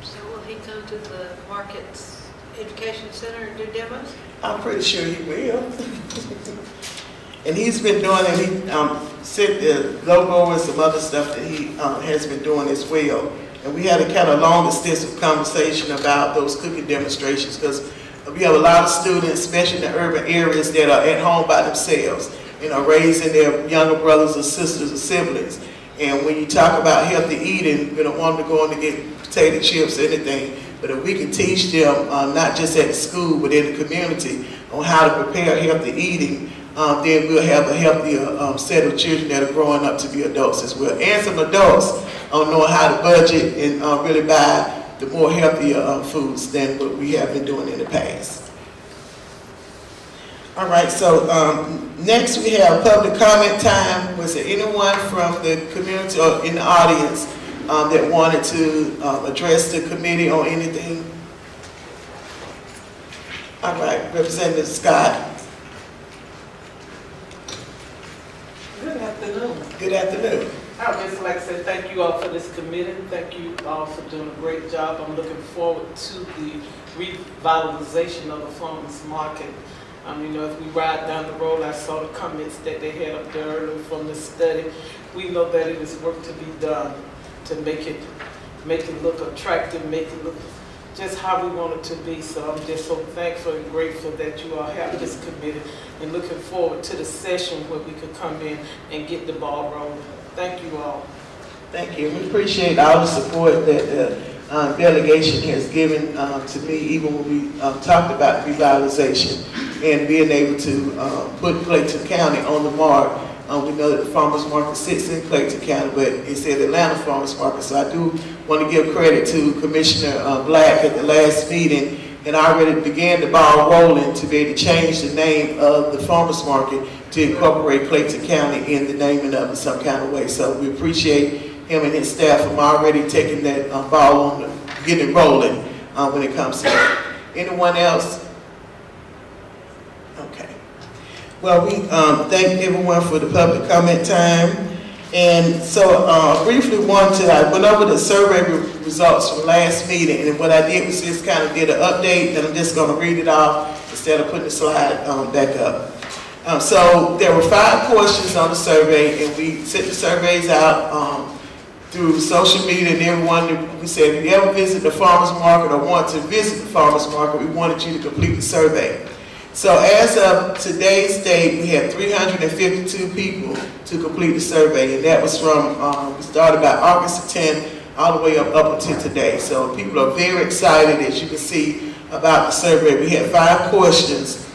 So will he come to the Markets Education Center and do demos? I'm pretty sure he will. And he's been doing it. He sent the logo and some other stuff that he has been doing as well. and we had a kind of long, extensive conversation about those cooking demonstrations, because we have a lot of students, especially in the urban areas, that are at home by themselves, raising their younger brothers or sisters or siblings. And when you talk about healthy eating, we don't want them to go in to get potato chips or anything, but if we can teach them, not just at school, but in the community, on how to prepare healthy eating, then we'll have a healthier set of children that are growing up to be adults as well. And some adults knowing how to budget and really buy the more healthier foods than what we have been doing in the past. All right, so next we have public comment time. Was there anyone from the community or in the audience that wanted to address the committee on anything? All right, Representative Scott. Good afternoon. Good afternoon. I would just like to say thank you all for this committee. Thank you all for doing a great job. I'm looking forward to the revitalization of the farmers market. As we ride down the road, I saw the comments that they had up there earlier from the study. We know that it is work to be done to make it look attractive, make it look just how we want it to be. So I'm just so thankful and grateful that you all have this committee, and looking forward to the session where we could come in and get the ball rolling. Thank you all. Thank you. We appreciate all the support that the delegation has given to me, even when we talked about revitalization and being able to put Clayton County on the mark. We know that the farmers market sits in Clayton County, but it said Atlanta Farmers Market. So I do want to give credit to Commissioner Black at the last meeting, and I already began the ball rolling to be able to change the name of the farmers market to incorporate Clayton County in the naming of it some kind of way. So we appreciate him and his staff from already taking that ball on, getting it rolling when it comes to that. Anyone else? Okay. Well, we thank everyone for the public comment time. And so I went over the survey results from last meeting, and what I did was just kind of did an update, and I'm just going to read it off instead of putting the slide back up. So there were 5 questions on the survey, and we sent the surveys out through social media, and everyone, we said, if you ever visit the farmers market or want to visit the farmers market, we wanted you to complete the survey. So as of today's date, we had 352 people to complete the survey, and that was from, we started about August 10th all the way up until today. So people are very excited, as you can see, about the survey. We had 5 questions.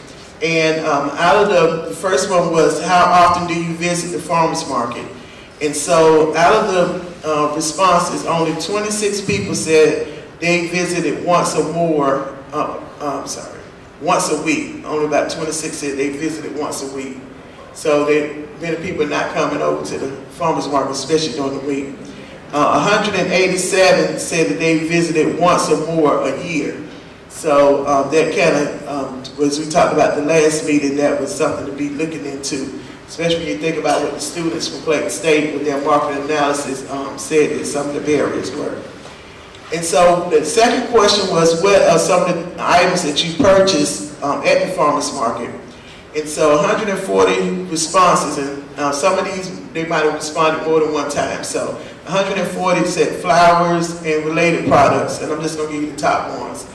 And out of the first one was, how often do you visit the farmers market? And so out of the responses, only 26 people said they visited once or more, once a week. Only about 26 said they visited once a week. So many people are not coming over to the farmers market, especially during the week. 187 said that they visited once or more a year. So that kind of, as we talked about the last meeting, that was something to be looking into, especially when you think about what the students from Clayton State with their market analysis said that some of the barriers were. And so the second question was, what are some of the items that you purchased at the farmers market? And so 140 responses, and some of these, they might have responded more than one time. So 140 said flowers and related products, and I'm just going to give you the top ones.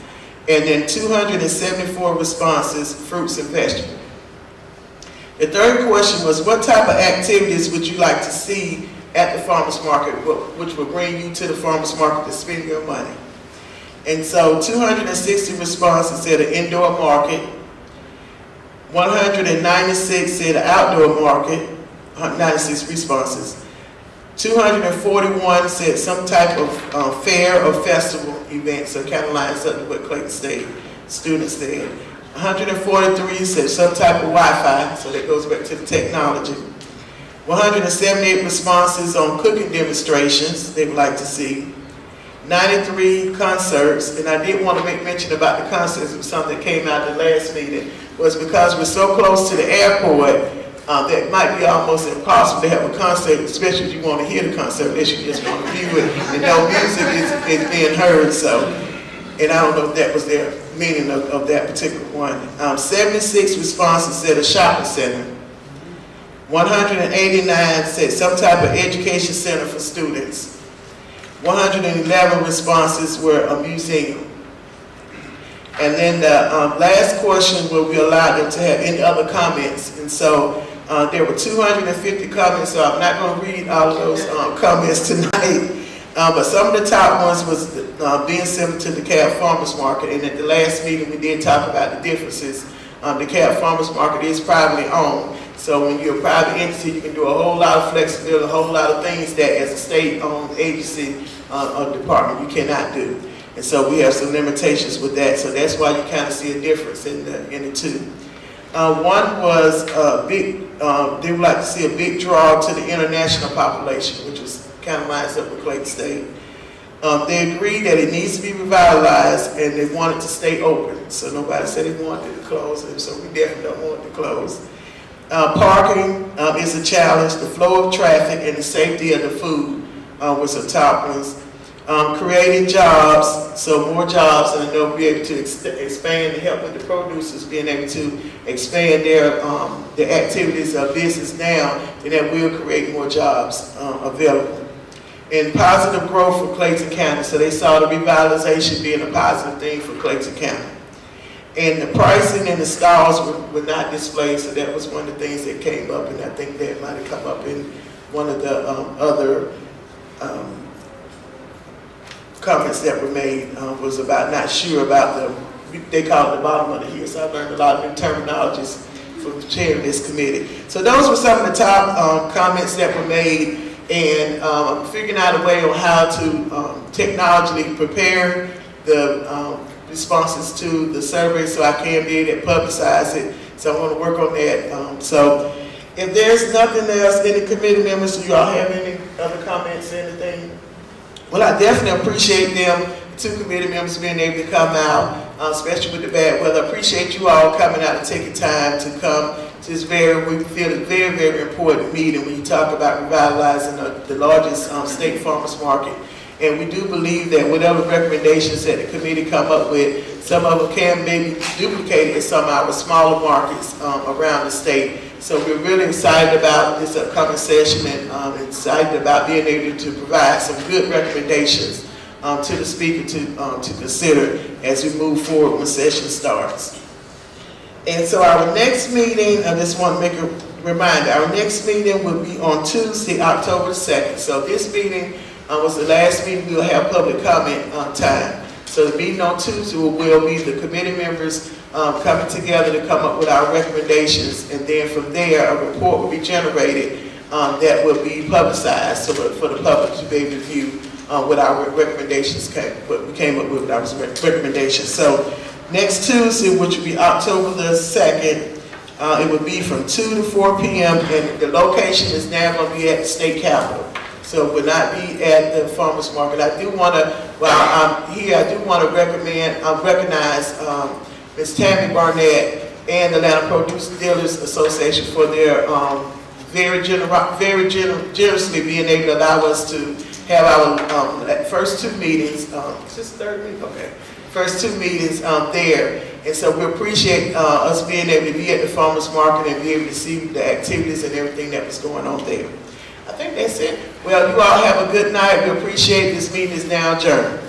And then 274 responses, fruits and vegetables. The third question was, what type of activities would you like to see at the farmers market, which will bring you to the farmers market to spend your money? And so 260 responses said an indoor market, 196 said an outdoor market, 96 responses. 241 said some type of fair or festival event, so it kind of lines up with what Clayton State students said. 143 said some type of Wi-Fi, so that goes back to the technology. 178 responses on cooking demonstrations they would like to see. 93 concerts, and I did want to make mention about the concerts. It was something that came out of the last meeting, was because we're so close to the airport, that might be almost impossible to have a concert, especially if you want to hear the concert, unless you just want to view it and no music is being heard. So, and I don't know if that was their meaning of that particular one. 76 responses said a shopping center. 189 said some type of education center for students. 111 responses were a museum. And then the last question will be allowed them to have any other comments. And so there were 250 comments, so I'm not going to read all of those comments tonight. But some of the top ones was being similar to the Cab Farmers Market. And at the last meeting, we did talk about the differences. The Cab Farmers Market is privately owned. So when you're a private entity, you can do a whole lot of flexibility, a whole lot of things that as a state-owned agency or department you cannot do. And so we have some limitations with that. So that's why you kind of see a difference in the two. One was big. They would like to see a big draw to the international population, which was kind of lines up with Clayton State. They agreed that it needs to be revitalized and they want it to stay open. So nobody said they wanted it to close, and so we definitely don't want it to close. Parking is a challenge. The flow of traffic and the safety of the food was the top ones. Creating jobs, so more jobs, and they'll be able to expand and help with the producers being able to expand their activities of business now, and that will create more jobs available. And positive growth for Clayton County, so they saw the revitalization being a positive thing for Clayton County. And the pricing and the stalls were not displayed, so that was one of the things that came up, and I think that might have come up in one of the other comments that were made was about not sure about they call it the bottom of the hill. So I learned a lot of new terminologies from chairing this committee. So those were some of the top comments that were made, and I'm figuring out a way on how to technologically prepare the responses to the survey so I can be able to publicize it. So I want to work on that. So if there's nothing else, any committee members, do y'all have any other comments or anything? Well, I definitely appreciate them, two committee members being able to come out, especially with the bad weather. I appreciate you all coming out and taking time to come to this we feel a very, very important meeting when you talk about revitalizing the largest state farmers market. And we do believe that whatever recommendations that the committee come up with, some of them can maybe duplicate in some of our smaller markets around the state. So we're really excited about this upcoming session and excited about being able to provide some good recommendations to the speaker to consider as we move forward when session starts. And so our next meeting, I just want to make a reminder, our next meeting will be on Tuesday, October 2nd. So this meeting was the last meeting we'll have public comment time. So the meeting on Tuesday will be the committee members coming together to come up with our recommendations, and then from there a report will be generated that will be publicized so for the public to be able to view what our recommendations what we came up with our recommendations. So next Tuesday, which will be October the 2nd, it will be from 2 to 4 p.m. and the location is now going to be at the state capitol. So it will not be at the farmers market. I do want to, while I'm here, I do want to recognize Ms. Tammy Barnett and the Atlanta Produce Dealers Association for their very generously being able to allow us to have our first two meetings. Is this the third meeting? Okay. First two meetings there. And so we appreciate us being able to be at the farmers market and be able to see the activities and everything that was going on there. I think that's it. Well, you all have a good night. We appreciate this meeting is now adjourned.